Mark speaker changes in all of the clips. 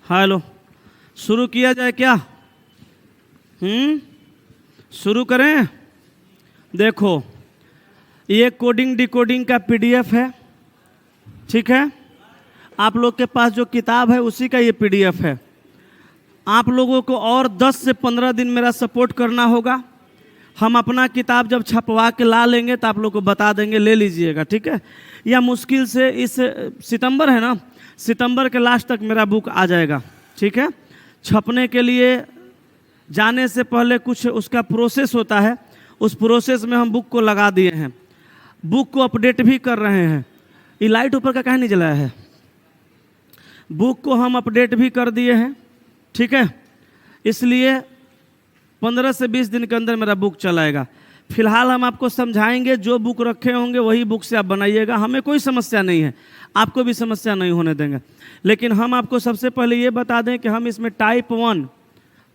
Speaker 1: Hello, शुरू किया जाए क्या? शुरू करें। देखो, ये कोडिंग डिकोडिंग का पीडीएफ है, ठीक है। आप लोग के पास जो किताब है उसी का ये पीडीएफ है। आप लोगों को और 10 से 15 दिन मेरा सपोर्ट करना होगा। हम अपना किताब जब छपवा के ला लेंगे तो आप लोग को बता देंगे, ले लीजिएगा, ठीक है। या मुश्किल से इस सितंबर है ना, सितंबर के लास्ट तक मेरा बुक आ जाएगा, ठीक है। छपने के लिए जाने से पहले कुछ उसका प्रोसेस होता है, उस प्रोसेस में हम बुक को लगा दिए हैं, बुक को अपडेट भी कर रहे हैं। ये लाइट ऊपर का काहे नहीं जलाया है? बुक को हम अपडेट भी कर दिए हैं, ठीक है। इसलिए 15 से 20 दिन के अंदर मेरा बुक चलाएगा। फिलहाल हम आपको समझाएंगे, जो बुक रखे होंगे वही बुक से आप बनाइएगा, हमें कोई समस्या नहीं है, आपको भी समस्या नहीं होने देंगे। लेकिन हम आपको सबसे पहले ये बता दें कि हम इसमें टाइप 1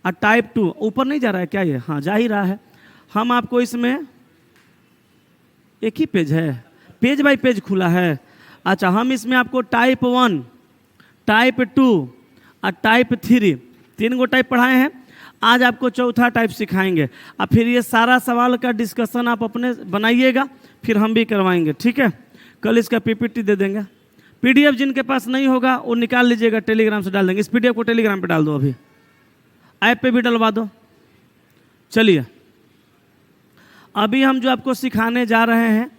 Speaker 1: और टाइप 2, ऊपर नहीं जा रहा है क्या ये? हाँ, जा ही रहा है। हम आपको इसमें एक ही पेज है, पेज बाय पेज खुला है। अच्छा, हम इसमें आपको टाइप 1, टाइप 2 और टाइप 3, 3 गो टाइप पढ़ाए हैं। आज आपको चौथा टाइप सिखाएंगे। अब फिर ये सारा सवाल का डिस्कशन आप अपने बनाइएगा, फिर हम भी करवाएंगे, ठीक है। कल इसका पीपीटी दे देंगे। पीडीएफ जिनके पास नहीं होगा वो निकाल लीजिएगा, टेलीग्राम से डाल देंगे। इस पीडीएफ को टेलीग्राम पे डाल दो, अभी ऐप पे भी डलवा दो। चलिए, अभी हम जो आपको सिखाने जा रहे हैं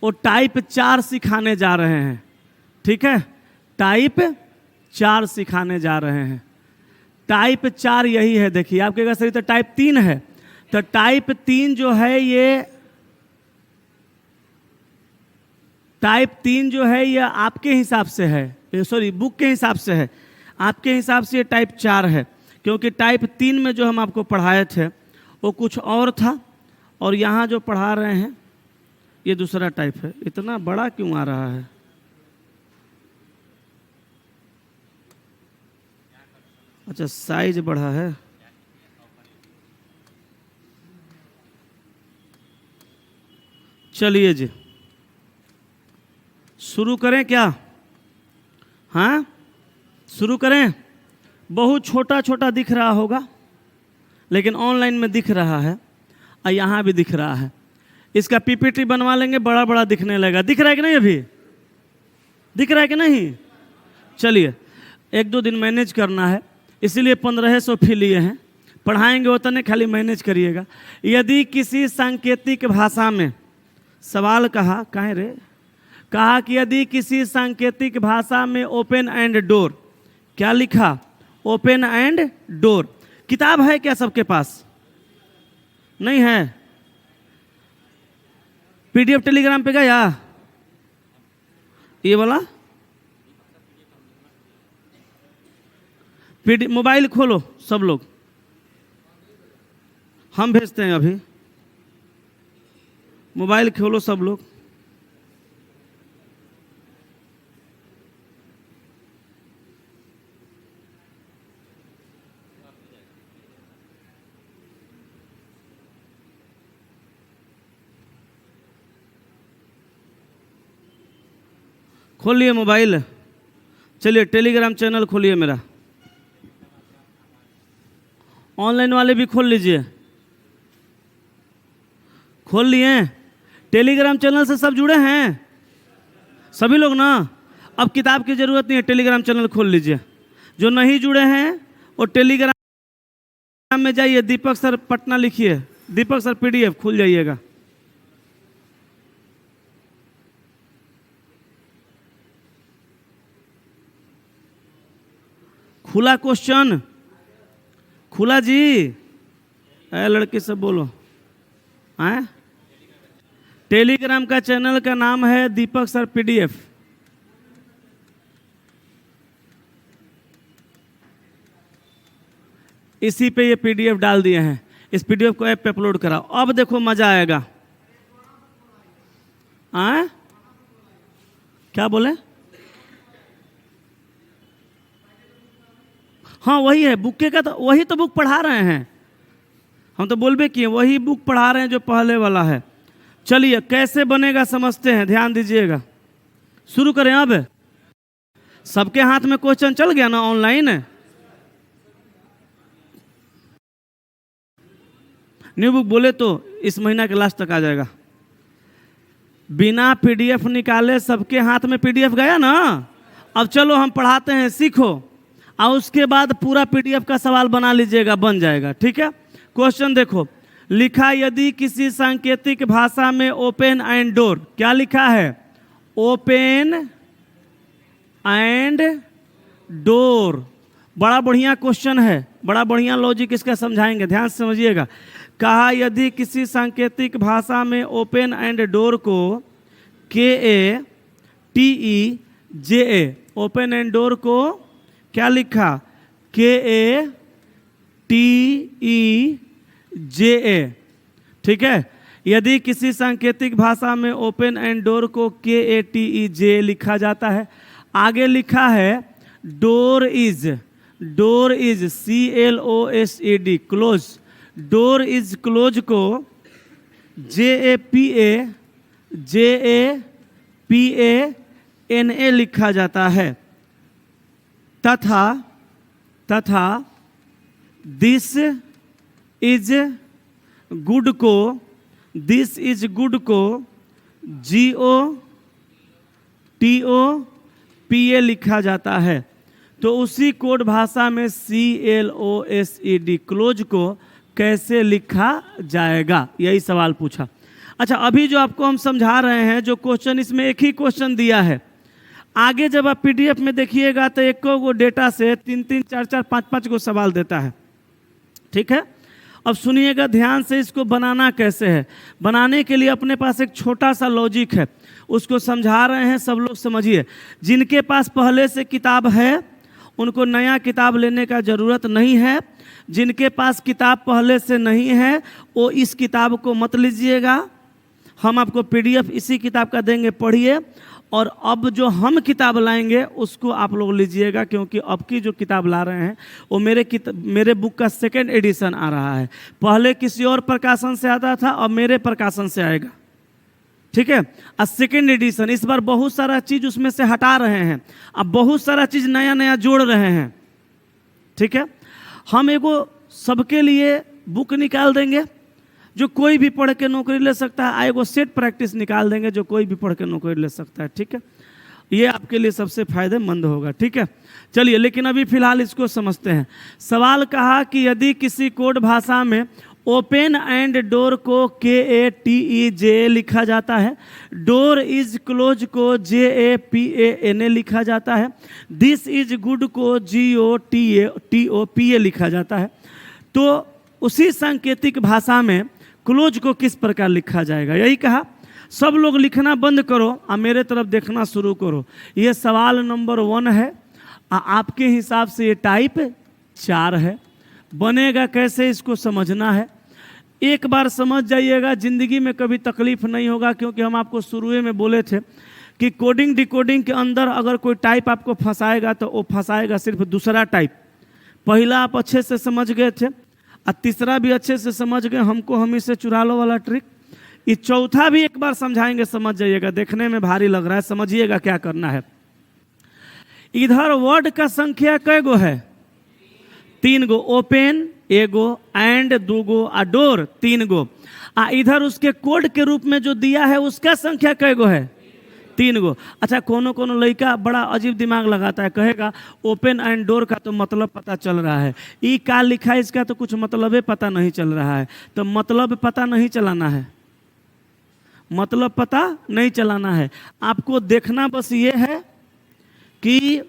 Speaker 1: वो टाइप 4 सिखाने जा रहे हैं, ठीक है। टाइप 4 सिखाने जा रहे हैं। टाइप 4 यही है, देखिए आपके पास सही तो टाइप 3 है। तो टाइप 3 जो है ये, टाइप 3 जो है ये आपके हिसाब से है, सॉरी बुक के हिसाब से है, आपके हिसाब से ये टाइप 4 है। क्योंकि टाइप 3 में जो हम आपको पढ़ाए थे वो कुछ और था, और यहाँ जो पढ़ा रहे हैं ये दूसरा टाइप है। इतना बड़ा क्यों आ रहा है? अच्छा, साइज बढ़ा है। चलिए जी, शुरू करें क्या? हाँ, शुरू करें। बहुत छोटा छोटा दिख रहा होगा, लेकिन ऑनलाइन में दिख रहा है और यहाँ भी दिख रहा है। इसका पीपीटी बनवा लेंगे, बड़ा बड़ा दिखने लगेगा। दिख रहा है कि नहीं? अभी दिख रहा है कि नहीं? चलिए, 1-2 दिन मैनेज करना है, इसीलिए 1500 फी लिए हैं। पढ़ाएंगे उतने, खाली मैनेज करिएगा। यदि किसी सांकेतिक भाषा में सवाल कहा, कहें रे, कहा कि यदि किसी सांकेतिक भाषा में ओपन एंड डोर, क्या लिखा? Open and door. किताब है क्या सबके पास? नहीं है? पीडीएफ टेलीग्राम पे गया ये वाला? मोबाइल खोलो सब लोग, हम भेजते हैं अभी। मोबाइल खोलो सब लोग। खोलिए मोबाइल। चलिए, टेलीग्राम चैनल खोलिए मेरा। ऑनलाइन वाले भी खोल लीजिए। खोल लिए? टेलीग्राम चैनल से सब जुड़े हैं सभी लोग ना? अब किताब की ज़रूरत नहीं है, टेलीग्राम चैनल खोल लीजिए। जो नहीं जुड़े हैं वो टेलीग्राम में जाइए, दीपक सर पटना लिखिए, दीपक सर पीडीएफ, खुल जाइएगा। खुला क्वेश्चन? खुला जी? लड़के सब बोलो। आए? टेलीग्राम का चैनल का नाम है दीपक सर पीडीएफ। इसी पे ये पीडीएफ डाल दिए हैं। इस पीडीएफ को ऐप पे अपलोड कराओ। अब देखो मजा आएगा। आए? क्या बोले? हाँ, वही है बुक का, तो वही तो बुक पढ़ा रहे हैं हम, तो बोलबे किए वही बुक पढ़ा रहे हैं जो पहले वाला है। चलिए, कैसे बनेगा समझते हैं, ध्यान दीजिएगा। शुरू करें अब। सबके हाथ में क्वेश्चन चल गया ना ऑनलाइन? न्यू बुक बोले तो इस महीना के लास्ट तक आ जाएगा। बिना पीडीएफ निकाले सबके हाथ में पीडीएफ गया ना। अब चलो हम पढ़ाते हैं, सीखो, और उसके बाद पूरा पीडीएफ का सवाल बना लीजिएगा, बन जाएगा। ठीक है, क्वेश्चन देखो, लिखा यदि किसी सांकेतिक भाषा में ओपन एंड डोर, क्या लिखा है? Open and door. बड़ा बढ़िया क्वेश्चन है, बड़ा बढ़िया लॉजिक इसका समझाएंगे, ध्यान से समझिएगा। कहा यदि किसी सांकेतिक भाषा में ओपन एंड डोर को KATEJA, ओपन एंड डोर को क्या लिखा? KATEJA। ठीक है, यदि किसी सांकेतिक भाषा में ओपन एंड डोर को KATEJ लिखा जाता है, आगे लिखा है door is CLOSED, close. Door is close को JAPANA लिखा जाता है, तथा दिस इज गुड को GOTOPA लिखा जाता है। तो उसी कोड भाषा में CLOSED, क्लोज को कैसे लिखा जाएगा, यही सवाल पूछा। अच्छा, अभी जो आपको हम समझा रहे हैं, जो क्वेश्चन, इसमें एक ही क्वेश्चन दिया है। आगे जब आप पीडीएफ में देखिएगा तो एक को डेटा से 3-3, 4-4, 5-5 को सवाल देता है। ठीक है, अब सुनिएगा ध्यान से, इसको बनाना कैसे है। बनाने के लिए अपने पास एक छोटा सा लॉजिक है, उसको समझा रहे हैं, सब लोग समझिए। जिनके पास पहले से किताब है उनको नया किताब लेने का ज़रूरत नहीं है। जिनके पास किताब पहले से नहीं है वो इस किताब को मत लीजिएगा, हम आपको पीडीएफ इसी किताब का देंगे, पढ़िए। और अब जो हम किताब लाएंगे उसको आप लोग लीजिएगा, क्योंकि अब की जो किताब ला रहे हैं वो मेरे बुक का 2nd एडिशन आ रहा है। पहले किसी और प्रकाशन से आता था, अब मेरे प्रकाशन से आएगा। ठीक है, 2nd एडिशन। इस बार बहुत सारा चीज़ उसमें से हटा रहे हैं, अब बहुत सारा चीज़ नया नया जोड़ रहे हैं। ठीक है, हम एगो सबके लिए बुक निकाल देंगे जो कोई भी पढ़ के नौकरी ले सकता है, एगो सेट प्रैक्टिस निकाल देंगे जो कोई भी पढ़ के नौकरी ले सकता है। ठीक है, ये आपके लिए सबसे फायदेमंद होगा। ठीक है, चलिए, लेकिन अभी फिलहाल इसको समझते हैं। सवाल कहा कि यदि किसी कोड भाषा में ओपन एंड डोर को KATEJ लिखा जाता है, डोर इज क्लोज को JAPANA लिखा जाता है, दिस इज गुड को GOTOPA लिखा जाता है, तो उसी सांकेतिक भाषा में क्लोज को किस प्रकार लिखा जाएगा, यही कहा। सब लोग लिखना बंद करो और मेरे तरफ देखना शुरू करो। ये सवाल नंबर 1 है, आपके हिसाब से ये टाइप 4 है। बनेगा कैसे इसको समझना है। एक बार समझ जाइएगा, जिंदगी में कभी तकलीफ नहीं होगा, क्योंकि हम आपको शुरू में बोले थे कि कोडिंग डिकोडिंग के अंदर अगर कोई टाइप आपको फंसाएगा तो वो फंसाएगा सिर्फ दूसरा टाइप। पहला आप अच्छे से समझ गए थे और तीसरा भी अच्छे से समझ गए, हमको हमी से चुरा लो वाला ट्रिक। ये चौथा भी एक बार समझाएंगे, समझ जाइएगा। देखने में भारी लग रहा है, समझिएगा क्या करना है। इधर वर्ड का संख्या कै गो है? 3 गो। ओपन 1 गो, एंड 2 गो, और डोर 3 गो। इधर उसके कोड के रूप में जो दिया है उसका संख्या कै गो है? 3 गो। अच्छा, कोनो लड़का बड़ा अजीब दिमाग लगाता है, कहेगा ओपन एंड डोर का तो मतलब पता चल रहा है, ई का लिखा है इसका तो कुछ मतलब ही पता नहीं चल रहा है। तो मतलब पता नहीं चलाना है, मतलब पता नहीं चलाना है, आपको देखना बस ये है कि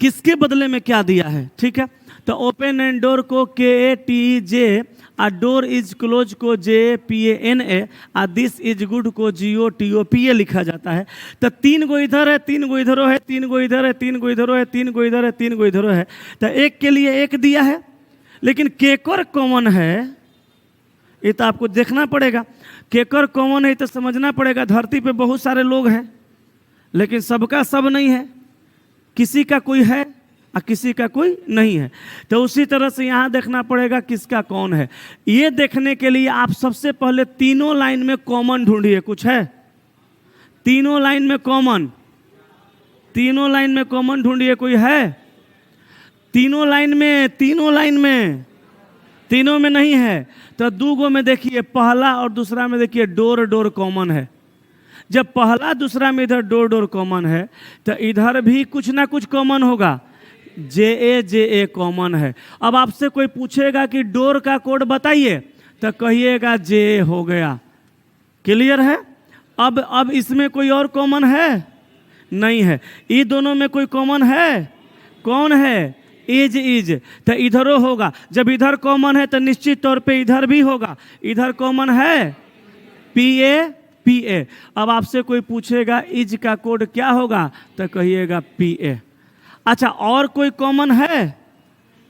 Speaker 1: किसके बदले में क्या दिया है। ठीक है, तो ओपन एंड डोर को KATEJ, और डोर इज क्लोज को JAPANA, और दिस इज गुड को GOTOPA लिखा जाता है। तो 3 गो इधर है, 3 गो इधर है, 3 गो इधर है, 3 गो इधर है, 3 गो इधर है, 3 गो इधर है। तो एक के लिए एक दिया है, लेकिन केकर कॉमन है ये तो आपको देखना पड़ेगा। केकर कॉमन है तो समझना पड़ेगा। धरती पे बहुत सारे लोग हैं, लेकिन सबका सब नहीं है, किसी का कोई है और किसी का कोई नहीं है। तो उसी तरह से यहाँ देखना पड़ेगा किसका कौन है। ये देखने के लिए आप सबसे पहले तीनों लाइन में कॉमन ढूंढिए। कुछ है? तीनों लाइन में कॉमन, तीनों लाइन में कॉमन ढूंढिए। कोई है? तीनों लाइन में, तीनों लाइन में, तीनों में नहीं है। तो दूगो में देखिए पहला और दूसरा में देखिए डोर डोर कॉमन है। जब पहला दूसरा में इधर डोर डोर कॉमन है तो इधर भी कुछ ना कुछ कॉमन होगा। जे ए कॉमन है। अब आपसे कोई पूछेगा कि डोर का कोड बताइए तो कहिएगा जे हो गया। क्लियर है। अब इसमें कोई और कॉमन है नहीं है। ये दोनों में कोई कॉमन है? कौन है? इज। तो इधरों होगा। जब इधर कॉमन है तो निश्चित तौर पे इधर भी होगा। इधर कॉमन है पी ए। अब आपसे कोई पूछेगा इज का कोड क्या होगा तो कहिएगा पी ए। अच्छा, और कोई कॉमन है?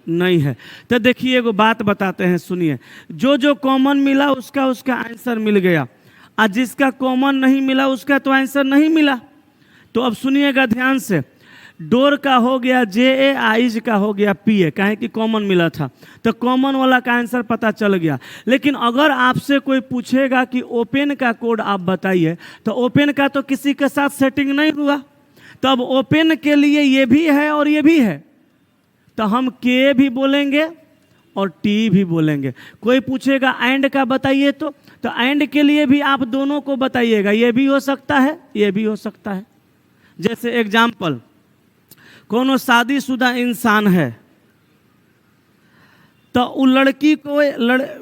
Speaker 1: नहीं है। तो देखिए एगो बात बताते हैं, सुनिए। जो जो कॉमन मिला उसका उसका आंसर मिल गया, और जिसका कॉमन नहीं मिला उसका तो आंसर नहीं मिला। तो अब सुनिएगा ध्यान से। डोर का हो गया जे ए, आइज का हो गया पी ए, काहे कि कॉमन मिला था। तो कॉमन वाला का आंसर पता चल गया। लेकिन अगर आपसे कोई पूछेगा कि ओपन का कोड आप बताइए, तो ओपन का तो किसी के साथ सेटिंग नहीं हुआ। तो अब ओपन के लिए ये भी है और ये भी है, तो हम के भी बोलेंगे और टी भी बोलेंगे। कोई पूछेगा एंड का बताइए तो एंड के लिए भी आप दोनों को बताइएगा। ये भी हो सकता है, ये भी हो सकता है। जैसे एग्जाम्पल, कोनो शादीशुदा इंसान है तो वो लड़की को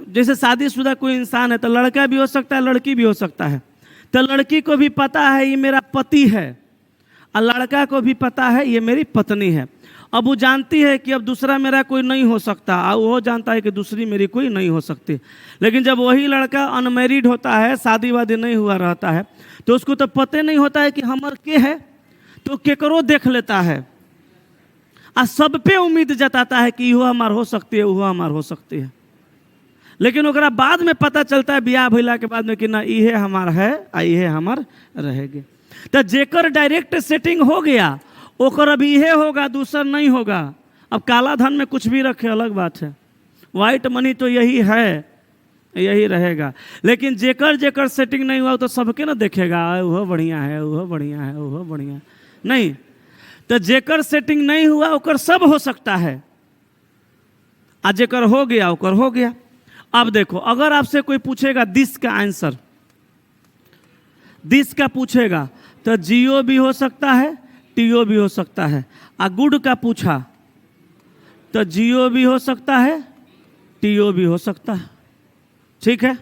Speaker 1: जैसे शादीशुदा कोई इंसान है तो लड़का भी हो सकता है, लड़की भी हो सकता है। तो लड़की को भी पता है ये मेरा पति है, और लड़का को भी पता है ये मेरी पत्नी है। अब वो जानती है कि अब दूसरा मेरा कोई नहीं हो सकता, और वो जानता है कि दूसरी मेरी कोई नहीं हो सकती। लेकिन जब वही लड़का अनमैरिड होता है, शादी वादी नहीं हुआ रहता है, तो उसको तो पता नहीं होता है कि हमर के है, तो केकरो देख लेता है और सब पे उम्मीद जताता है कि इहो हमार हो सकती है, वो हमार हो सकती है। लेकिन ओकरा बाद में पता चलता है बियाह भइला के बाद में कि ना इहे हमार है आ इहे हमार रहेगे। तो जेकर डायरेक्ट सेटिंग हो गया ओकर अब इहे होगा, दूसर नहीं होगा। अब काला धन में कुछ भी रखे अलग बात है, व्हाइट मनी तो यही है, यही रहेगा। लेकिन जेकर जेकर सेटिंग नहीं हुआ तो सबके ना देखेगा वह बढ़िया है, वह बढ़िया है, वह बढ़िया नहीं। तो जेकर सेटिंग नहीं हुआ ओकर सब हो सकता है, आ जेकर हो गया ओकर हो गया। अब देखो, अगर आपसे कोई पूछेगा दिस का आंसर, दिस का पूछेगा तो जियो भी हो सकता है, टीओ भी हो सकता है। आ गुड का पूछा तो जियो भी हो सकता है, टीओ भी हो सकता है। ठीक है।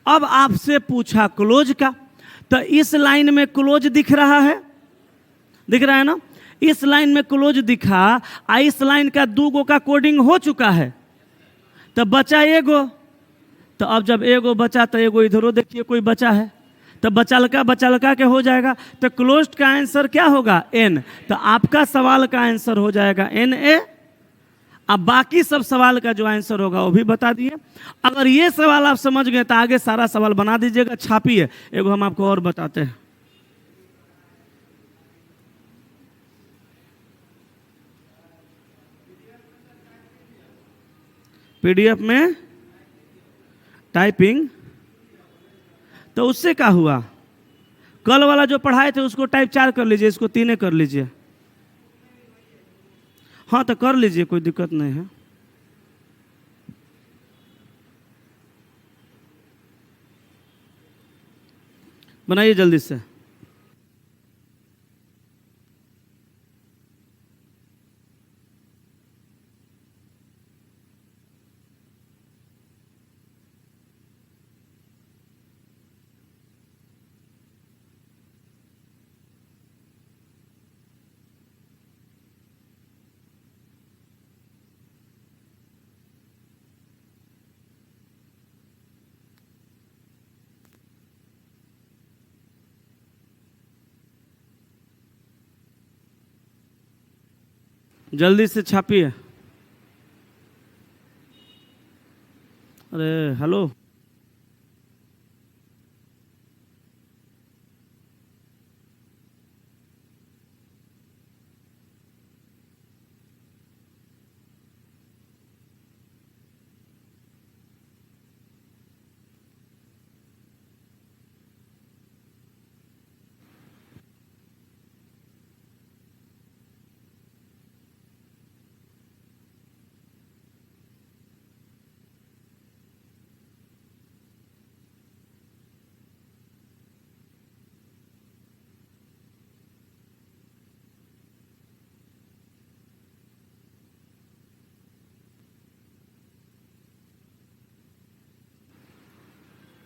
Speaker 1: अब आपसे पूछा क्लोज का, तो इस लाइन में क्लोज दिख रहा है, दिख रहा है ना। इस लाइन में क्लोज दिखा, इस लाइन का दूगो का कोडिंग हो चुका है, तो बचा एगो। तो अब जब एगो बचा तो एगो इधरों देखिए कोई बचा है, तो बचलका के हो जाएगा। तो क्लोज्ड का आंसर क्या होगा? एन। तो आपका सवाल का आंसर हो जाएगा एन ए। अब बाकी सब सवाल का जो आंसर होगा वो भी बता दिए। अगर ये सवाल आप समझ गए तो आगे सारा सवाल बना दीजिएगा, छापिए। एगो हम आपको और बताते हैं। पीडीएफ में टाइपिंग, तो उससे क्या हुआ? कल वाला जो पढ़ाए थे उसको टाइप 4 कर लीजिए, इसको 3 कर लीजिए। हाँ तो कर लीजिए, कोई दिक्कत नहीं है। बनाइए जल्दी से। जल्दी से छापिए। अरे हेलो,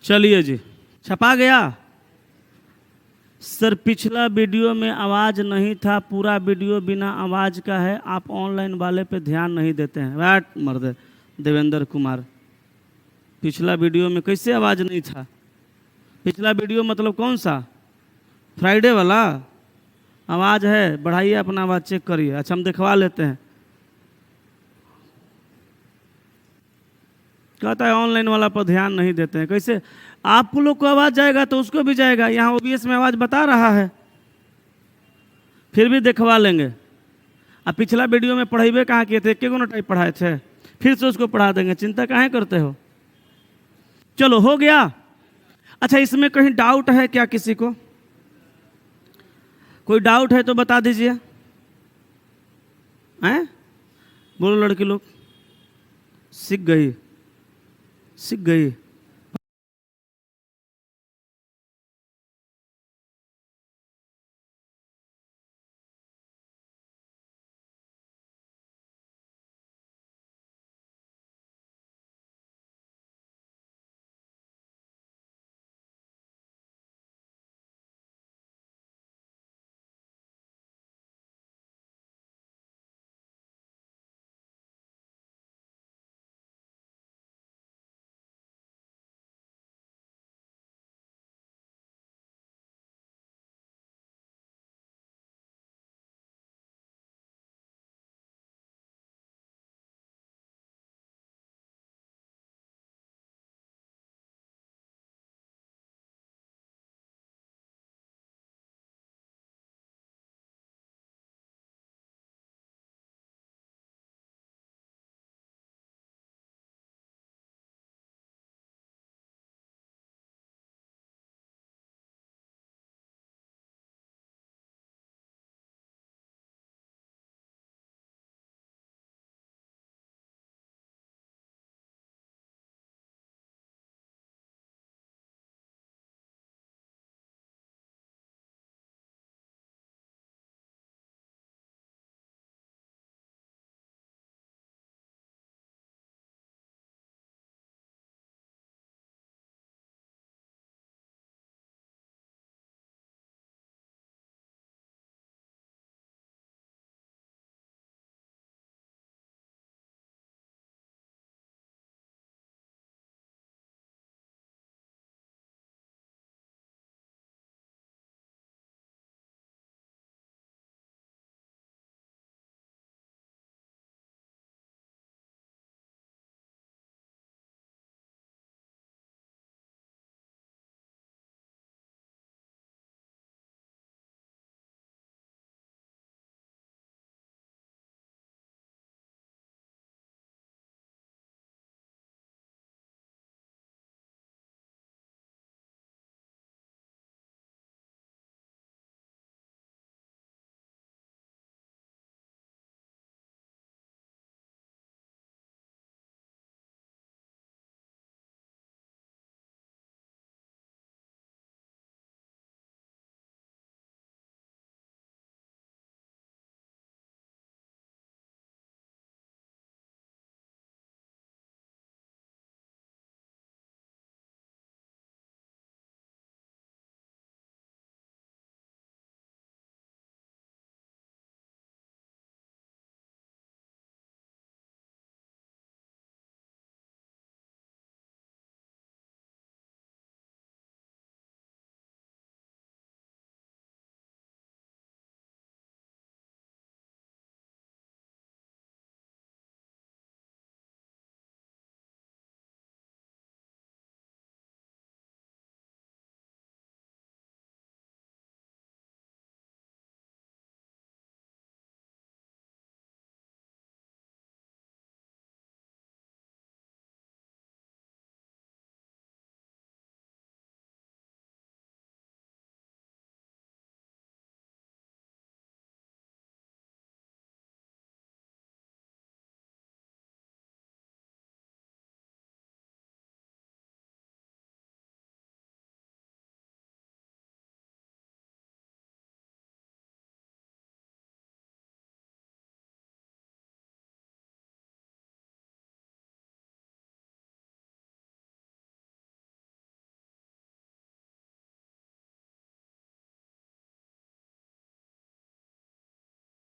Speaker 1: चलिए जी, छपा गया। सर पिछला वीडियो में आवाज़ नहीं था, पूरा वीडियो बिना आवाज़ का है, आप ऑनलाइन वाले पे ध्यान नहीं देते हैं। वैट मर्द देवेंद्र कुमार, पिछला वीडियो में कैसे आवाज़ नहीं था? पिछला वीडियो मतलब कौन सा? फ्राइडे वाला? आवाज़ है, बढ़ाइए अपना आवाज़ चेक करिए। अच्छा हम दिखवा लेते हैं। कहता है ऑनलाइन वाला पर ध्यान नहीं देते हैं। कैसे? आप लोग को आवाज़ जाएगा तो उसको भी जाएगा। यहाँ ओबीएस में आवाज़ बता रहा है, फिर भी दिखवा लेंगे। अब पिछला वीडियो में पढ़ेबे कहाँ किए थे? एक गो टाइप पढ़ाए थे, फिर से उसको पढ़ा देंगे। चिंता काहे करते हो? चलो हो गया। अच्छा इसमें कहीं डाउट है क्या किसी को? कोई डाउट है तो बता दीजिए। हैं? बोलो लड़की लोग। सीख गई, सीख गई।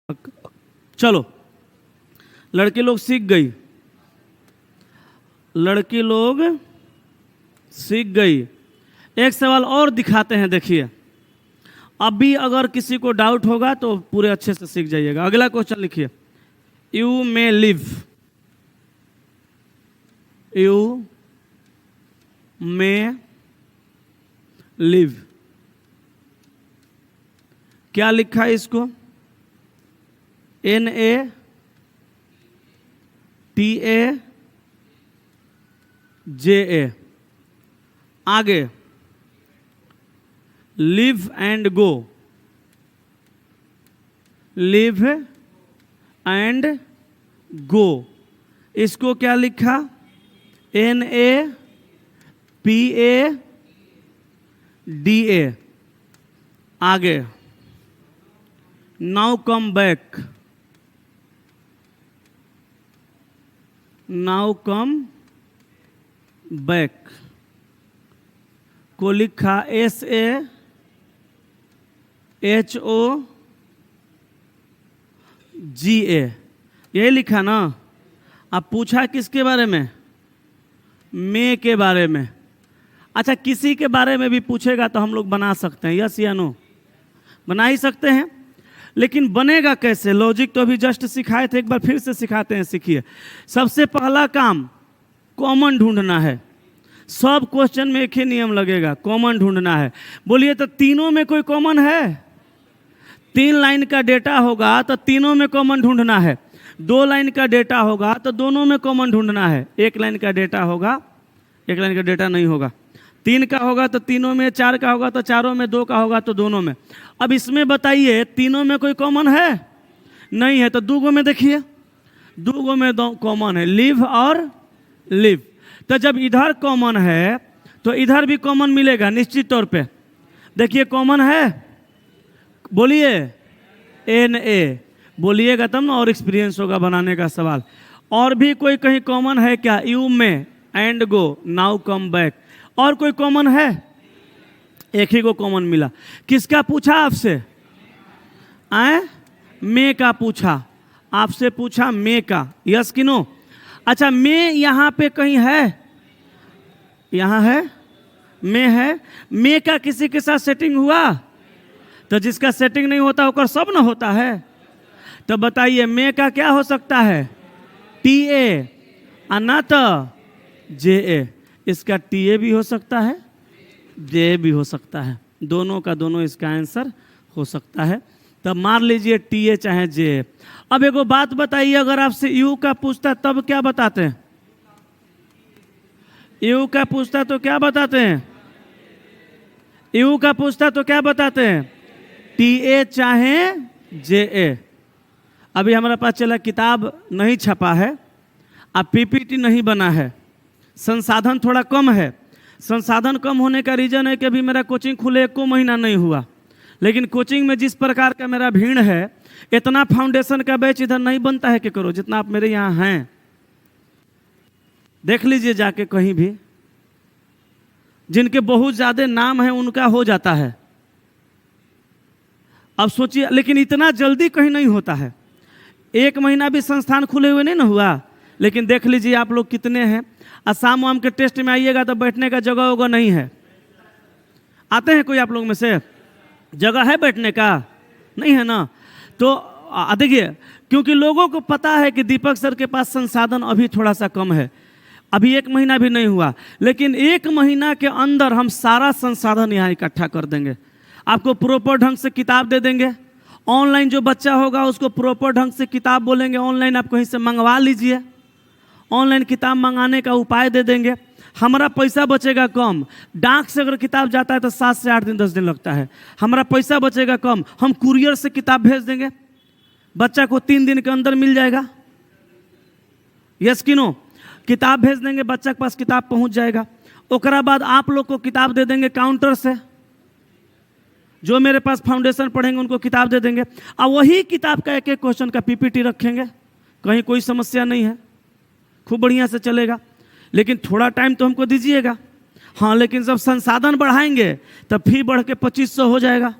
Speaker 1: चलो, लड़के लोग सीख गई, लड़की लोग सीख गई। एक सवाल और दिखाते हैं, देखिए। अभी अगर किसी को डाउट होगा तो पूरे अच्छे से सीख जाइएगा। अगला क्वेश्चन लिखिए, you may live, you may live, क्या लिखा है इसको? NATAGE, आगे live and go, live and go, इसको क्या लिखा? NAPADA, आगे now come back, now come back को लिखा SAHOGA, यही लिखा ना। अब पूछा किसके बारे में? मे के बारे में। अच्छा, किसी के बारे में भी पूछेगा तो हम लोग बना सकते हैं, यस या नो? बना ही सकते हैं, लेकिन बनेगा कैसे? लॉजिक तो अभी जस्ट सिखाए थे, एक बार फिर से सिखाते हैं, सीखिए। सबसे पहला काम कॉमन ढूंढना है। सब क्वेश्चन में एक ही नियम लगेगा, कॉमन ढूंढना है। बोलिए तो तीनों में कोई कॉमन है? 3 लाइन का डेटा होगा तो तीनों में कॉमन ढूंढना है। 2 लाइन का डेटा होगा तो दोनों में कॉमन ढूंढना है। 1 लाइन का डेटा होगा, 1 लाइन का डेटा नहीं होगा। 3 का होगा तो तीनों में, 4 का होगा तो चारों में, 2 का होगा तो दोनों में। अब इसमें बताइए तीनों में कोई कॉमन है? नहीं है, तो 2 गो में देखिए, 2 गो में कॉमन है, लिव और लिव। तो जब इधर कॉमन है तो इधर भी कॉमन मिलेगा निश्चित तौर पे। देखिए कॉमन है, बोलिए NA, बोलिएगा तब ना और एक्सपीरियंस होगा बनाने का सवाल। और भी कोई कहीं कॉमन है क्या? यू में and go, now come back, और कोई कॉमन है? एक ही को कॉमन मिला। किसका पूछा आपसे? मे का पूछा, आपसे पूछा मे का, यस कि नो? अच्छा, मे यहां पे कहीं है? यहां है, मे है। मे का किसी के साथ सेटिंग हुआ? तो जिसका सेटिंग नहीं होता होकर सब ना होता है। तो बताइए मे का क्या हो सकता है? TA, ना तो JA। इसका TA भी हो सकता है, JA भी हो सकता है, दोनों का दोनों इसका आंसर हो सकता है। तब मार लीजिए TA चाहे JA। अब एगो बात बताइए, अगर आपसे यू का पूछता तब क्या बताते हैं? यू का पूछता तो क्या बताते हैं? यू का पूछता तो क्या बताते हैं? TA चाहे JA। अभी हमारे पास चला किताब नहीं छपा है, अब PPT नहीं बना है, संसाधन थोड़ा कम है। संसाधन कम होने का रीज़न है कि अभी मेरा कोचिंग खुले 1 महीना नहीं हुआ, लेकिन कोचिंग में जिस प्रकार का मेरा भीड़ है, इतना फाउंडेशन का बैच इधर नहीं बनता है कि करो जितना आप मेरे यहाँ हैं। देख लीजिए जाके कहीं भी, जिनके बहुत ज़्यादा नाम है उनका हो जाता है। अब सोचिए, लेकिन इतना जल्दी कहीं नहीं होता है। 1 महीना भी संस्थान खुले हुए नहीं ना हुआ, लेकिन देख लीजिए आप लोग कितने हैं। शाम वाम के टेस्ट में आइएगा तो बैठने का जगह होगा नहीं है। आते हैं कोई आप लोग में से? जगह है बैठने का? नहीं है ना। तो देखिए, क्योंकि लोगों को पता है कि दीपक सर के पास संसाधन अभी थोड़ा सा कम है, अभी 1 महीना भी नहीं हुआ, लेकिन 1 महीना के अंदर हम सारा संसाधन यहाँ इकट्ठा कर देंगे। आपको प्रॉपर ढंग से किताब दे देंगे। ऑनलाइन जो बच्चा होगा उसको प्रॉपर ढंग से किताब बोलेंगे, ऑनलाइन आप कहीं से मंगवा लीजिए, ऑनलाइन किताब मंगाने का उपाय दे देंगे। हमारा पैसा बचेगा कम। डाक से अगर किताब जाता है तो 7 से 8 दिन 10 दिन लगता है, हमारा पैसा बचेगा कम। हम कुरियर से किताब भेज देंगे, बच्चा को 3 दिन के अंदर मिल जाएगा, यस कि नो? किताब भेज देंगे, बच्चा के पास किताब पहुंच जाएगा। ओकरा बाद आप लोग को किताब दे देंगे काउंटर से, जो मेरे पास फाउंडेशन पढ़ेंगे उनको किताब दे देंगे, और वही किताब का 1-1 क्वेश्चन का PPT रखेंगे। कहीं कोई समस्या नहीं है, खूब बढ़िया से चलेगा। लेकिन थोड़ा टाइम तो हमको दीजिएगा। हाँ, लेकिन जब संसाधन बढ़ाएंगे तब फी बढ़ के 2500 हो जाएगा।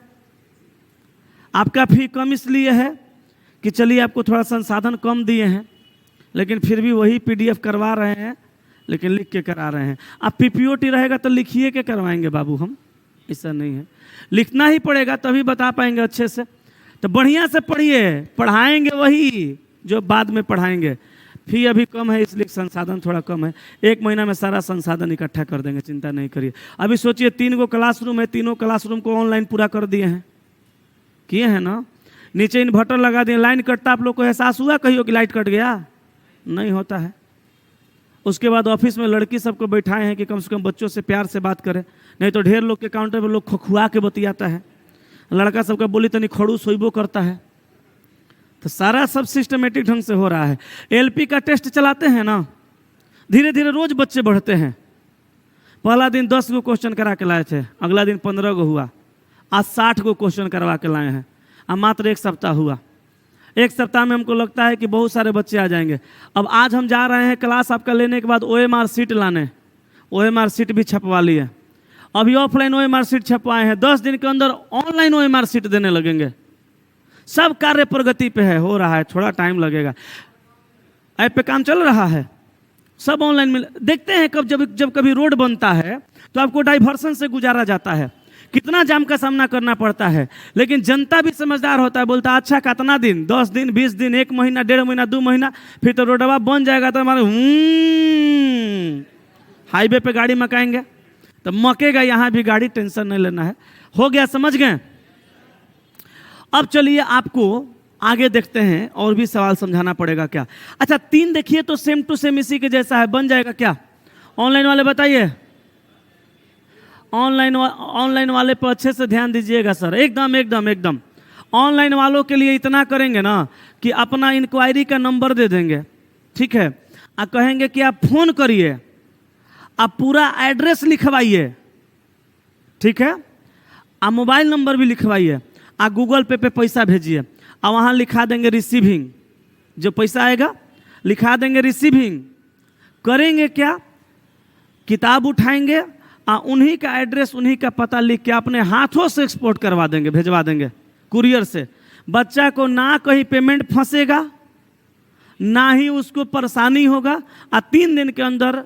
Speaker 1: आपका फी कम इसलिए है कि चलिए आपको थोड़ा संसाधन कम दिए हैं, लेकिन फिर भी वही PDF करवा रहे हैं, लेकिन लिख के करा रहे हैं। अब PPOT रहेगा तो लिखिए के करवाएंगे बाबू हम, ऐसा नहीं है, लिखना ही पड़ेगा तभी बता पाएंगे अच्छे से। तो बढ़िया से पढ़िए, पढ़ाएंगे वही जो बाद में पढ़ाएंगे। फी अभी कम है इसलिए संसाधन थोड़ा कम है, 1 महीना में सारा संसाधन इकट्ठा कर देंगे, चिंता नहीं करिए। अभी सोचिए 3 गो क्लासरूम है, तीनों क्लासरूम को ऑनलाइन पूरा कर दिए हैं, किए हैं ना। नीचे इन्वर्टर लगा दिए, लाइन कटता आप लोग को एहसास हुआ कहियो कि लाइट कट गया? नहीं होता है। उसके बाद ऑफिस में लड़की सबको बैठाए हैं कि कम से कम बच्चों से प्यार से बात करें, नहीं तो ढेर लोग के काउंटर पर लोग खुआ के बतियाता है, लड़का सबका बोली तनी खड़ूस होइबो करता है। तो सारा सब सिस्टमेटिक ढंग से हो रहा है। LP का टेस्ट चलाते हैं ना, धीरे धीरे रोज बच्चे बढ़ते हैं। पहला दिन 10 गो क्वेश्चन करा के लाए थे, अगला दिन 15 गो हुआ, आज 60 गो क्वेश्चन करवा के लाए हैं। अब मात्र 1 सप्ताह हुआ, 1 सप्ताह में हमको लगता है कि बहुत सारे बच्चे आ जाएंगे। अब आज हम जा रहे हैं क्लास आपका लेने के बाद OMR सीट लाने, OMR सीट भी छपवा लिए, अभी ऑफलाइन OMR सीट छपवाए हैं, 10 दिन के अंदर ऑनलाइन OMR सीट देने लगेंगे। सब कार्य प्रगति पे है, हो रहा है, थोड़ा टाइम लगेगा। ऐप पे काम चल रहा है, सब ऑनलाइन में देखते हैं। जब कभी रोड बनता है तो आपको डाइवर्सन से गुजारा जाता है, कितना जाम का सामना करना पड़ता है, लेकिन जनता भी समझदार होता है, बोलता है अच्छा कितना दिन, 10 दिन 20 दिन 1 महीना 1.5 महीना 2 महीना, फिर तो रोडवा बन जाएगा तो हमारे हाईवे पे गाड़ी मकाएंगे, तो मकेगा यहाँ भी गाड़ी, टेंशन नहीं लेना है। हो गया, समझ गए? अब चलिए आपको आगे देखते हैं, और भी सवाल समझाना पड़ेगा क्या। अच्छा 3 देखिए तो सेम टू सेम इसी के जैसा है, बन जाएगा क्या? ऑनलाइन वाले बताइए, ऑनलाइन वाले पर अच्छे से ध्यान दीजिएगा सर, एकदम। ऑनलाइन वालों के लिए इतना करेंगे ना कि अपना इंक्वायरी का नंबर दे देंगे, ठीक है, आप कहेंगे कि आप फोन करिए, आप पूरा एड्रेस लिखवाइए, ठीक है, आप मोबाइल नंबर भी लिखवाइए, आप गूगल पे पैसा भेजिए, और वहाँ लिखा देंगे रिसीविंग, जो पैसा आएगा लिखा देंगे रिसीविंग। करेंगे क्या, किताब उठाएंगे और उन्हीं का एड्रेस उन्हीं का पता लिख के अपने हाथों से एक्सपोर्ट करवा देंगे, भेजवा देंगे कुरियर से। बच्चा को ना कहीं पेमेंट फंसेगा, ना ही उसको परेशानी होगा, और 3 दिन के अंदर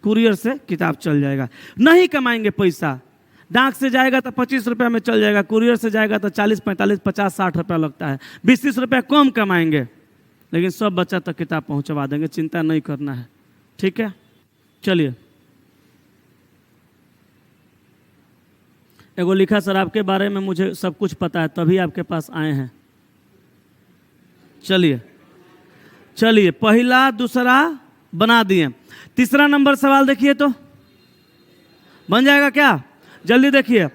Speaker 1: कुरियर से किताब चल जाएगा। नहीं कमाएंगे पैसा, डाक से जाएगा तो 25 रुपया में चल जाएगा, कुरियर से जाएगा तो 40 45 50 60 रुपया लगता है, 20-30 रुपया कम कमाएंगे, लेकिन सब बच्चा तक किताब पहुंचवा देंगे, चिंता नहीं करना है, ठीक है। चलिए, एगो लिखा सर आपके बारे में मुझे सब कुछ पता है तभी आपके पास आए हैं। चलिए पहला दूसरा बना दिए, तीसरा नंबर सवाल देखिए तो बन जाएगा क्या? जल्दी देखिए।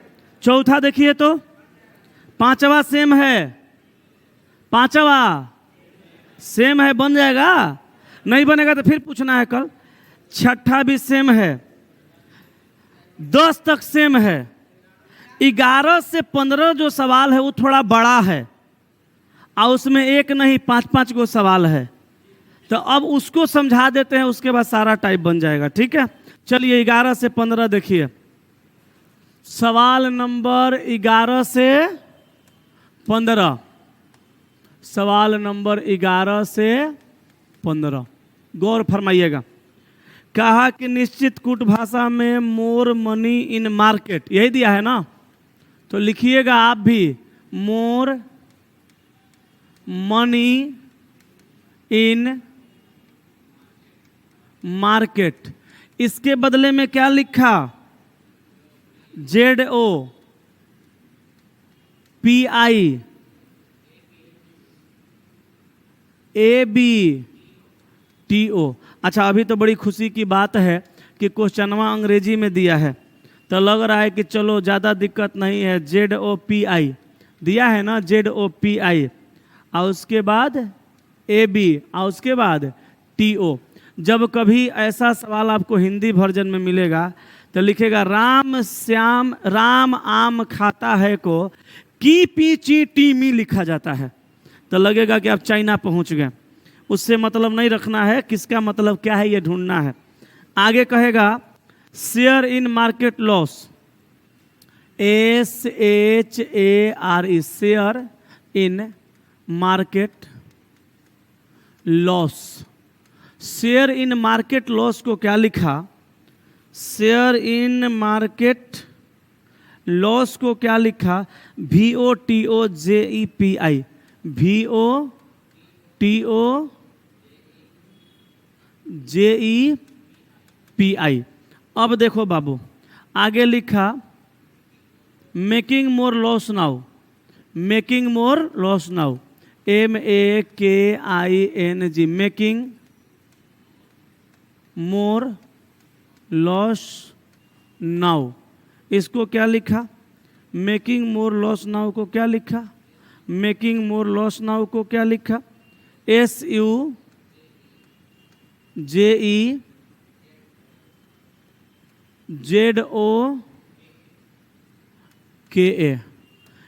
Speaker 1: चौथा देखिए तो 5वां सेम है, 5वां सेम है, बन जाएगा? नहीं बनेगा तो फिर पूछना है कल। 6ठा भी सेम है, 10 तक सेम है, 11 से 15 जो सवाल है वो थोड़ा बड़ा है, और उसमें 1 नहीं 5-5 गो सवाल है, तो अब उसको समझा देते हैं, उसके बाद सारा टाइप बन जाएगा, ठीक है। चलिए 11 से 15 देखिए, सवाल नंबर 11 से 15, सवाल नंबर 11 से 15 गौर फरमाइएगा। कहा कि निश्चित कूट भाषा में मोर मनी इन मार्केट, यही दिया है ना, तो लिखिएगा आप भी मोर मनी इन मार्केट। इसके बदले में क्या लिखा? ZOPI, ABTO। अच्छा, अभी तो बड़ी खुशी की बात है कि क्वेश्चनवा अंग्रेजी में दिया है, तो लग रहा है कि चलो ज़्यादा दिक्कत नहीं है। ZOPI दिया है ना, ZOPI, और उसके बाद AB, और उसके बाद TO। जब कभी ऐसा सवाल आपको हिंदी वर्जन में मिलेगा तो लिखेगा राम आम खाता है को की पीची टीमी लिखा जाता है, तो लगेगा कि आप चाइना पहुंच गए। उससे मतलब नहीं रखना है, किसका मतलब क्या है ये ढूंढना है। आगे कहेगा share in market loss, SHARE, share in market loss. Share in market loss को क्या लिखा? शेयर इन मार्केट लॉस को क्या लिखा? VOTOJEPI, VOTOJEPI। अब देखो बाबू, आगे लिखा making more loss now, making more loss now, MAKING, making more loss now. इसको क्या लिखा? मेकिंग मोर लॉस नाउ को क्या लिखा? मेकिंग मोर लॉस नाउ को क्या लिखा? SUJEZOKA,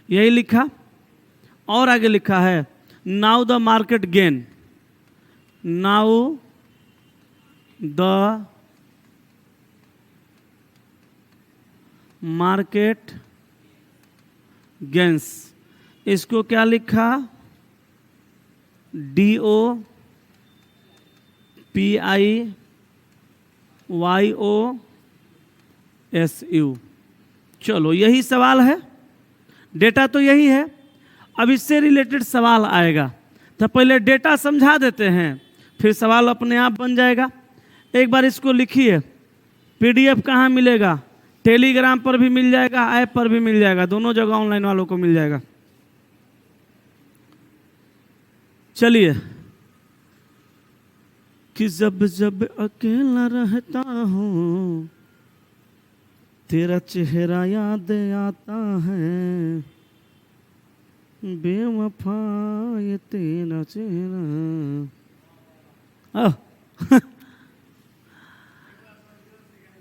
Speaker 1: यही लिखा। और आगे लिखा है now the market gain, now the market gains. इसको क्या लिखा? DOPIYOSU। चलो यही सवाल है, डेटा तो यही है। अब इससे रिलेटेड सवाल आएगा, तो पहले डेटा समझा देते हैं, फिर सवाल अपने आप बन जाएगा। एक बार इसको लिखिए। PDF कहाँ मिलेगा? टेलीग्राम पर भी मिल जाएगा, ऐप पर भी मिल जाएगा, दोनों जगह ऑनलाइन वालों को मिल जाएगा। चलिए। कि जब जब अकेला रहता हूँ तेरा चेहरा याद आता है, बेवफा ये तेरा चेहरा।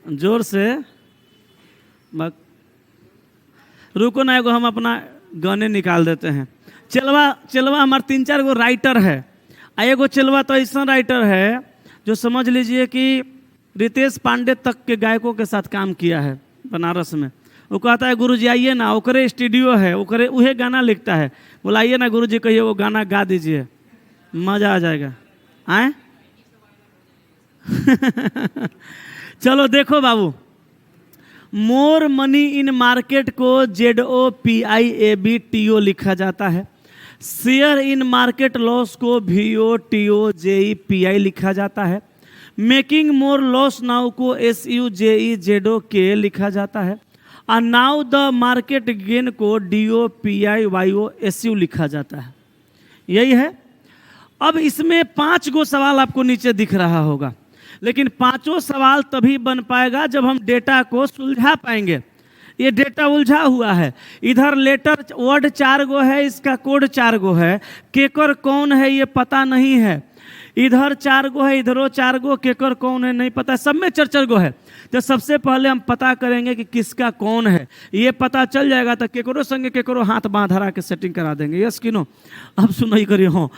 Speaker 1: जोर से रुको ना, एगो हम अपना गाने निकाल देते हैं। चलवा हमारे 3-4 गो राइटर है। एगो चलवा तो ऐसा राइटर है जो समझ लीजिए कि रितेश पांडे तक के गायकों के साथ काम किया है बनारस में। वो कहता है गुरुजी आइए ना, ओकरे स्टूडियो है, ओकरे उहे गाना लिखता है। बोलाइए ना गुरुजी, कहिए वो गाना गा दीजिए, मजा आ जाएगा। आए चलो देखो बाबू, मोर मनी इन मार्केट को ZOPIABTO लिखा जाता है। शेयर इन मार्केट लॉस को VOTOJEPI लिखा जाता है। मेकिंग मोर लॉस नाउ को SUJEZOK लिखा जाता है। और नाउ द मार्केट गेन को DOPIYOSU लिखा जाता है। यही है। अब इसमें 5 गो सवाल आपको नीचे दिख रहा होगा, लेकिन 5 सवाल तभी बन पाएगा जब हम डेटा को सुलझा पाएंगे। ये डेटा उलझा हुआ है। इधर लेटर वर्ड 4 गो है, इसका कोड 4 गो है। केकर कौन है ये पता नहीं है। इधर 4 गो है, इधरों 4 गो, केकर कौन है नहीं पता, सब में 4-4 गो है। तो सबसे पहले हम पता करेंगे कि किसका कौन है। ये पता चल जाएगा तो केकरो संगे केकरो हाथ बांध धरा के सेटिंग करा देंगे। यस कि नो? अब सुनाई करिए। हो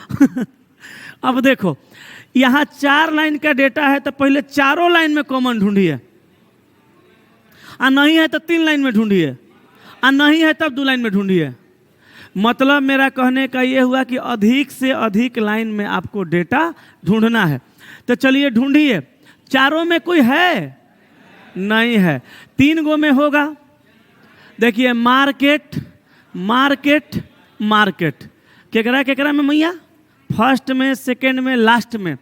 Speaker 1: अब देखो, यहाँ 4 लाइन का डेटा है, तो पहले चारों लाइन में कॉमन ढूंढिए। आ नहीं है तो 3 लाइन में ढूंढिए, आ नहीं है तब 2 लाइन में ढूंढिए। मतलब मेरा कहने का ये हुआ कि अधिक से अधिक लाइन में आपको डेटा ढूंढना है। तो चलिए ढूंढिए। चारों में कोई है? नहीं है। 3 गो में होगा। देखिए मार्केट मार्केट मार्केट, केकरा केकरा में मैया? फर्स्ट में, सेकंड में, लास्ट में।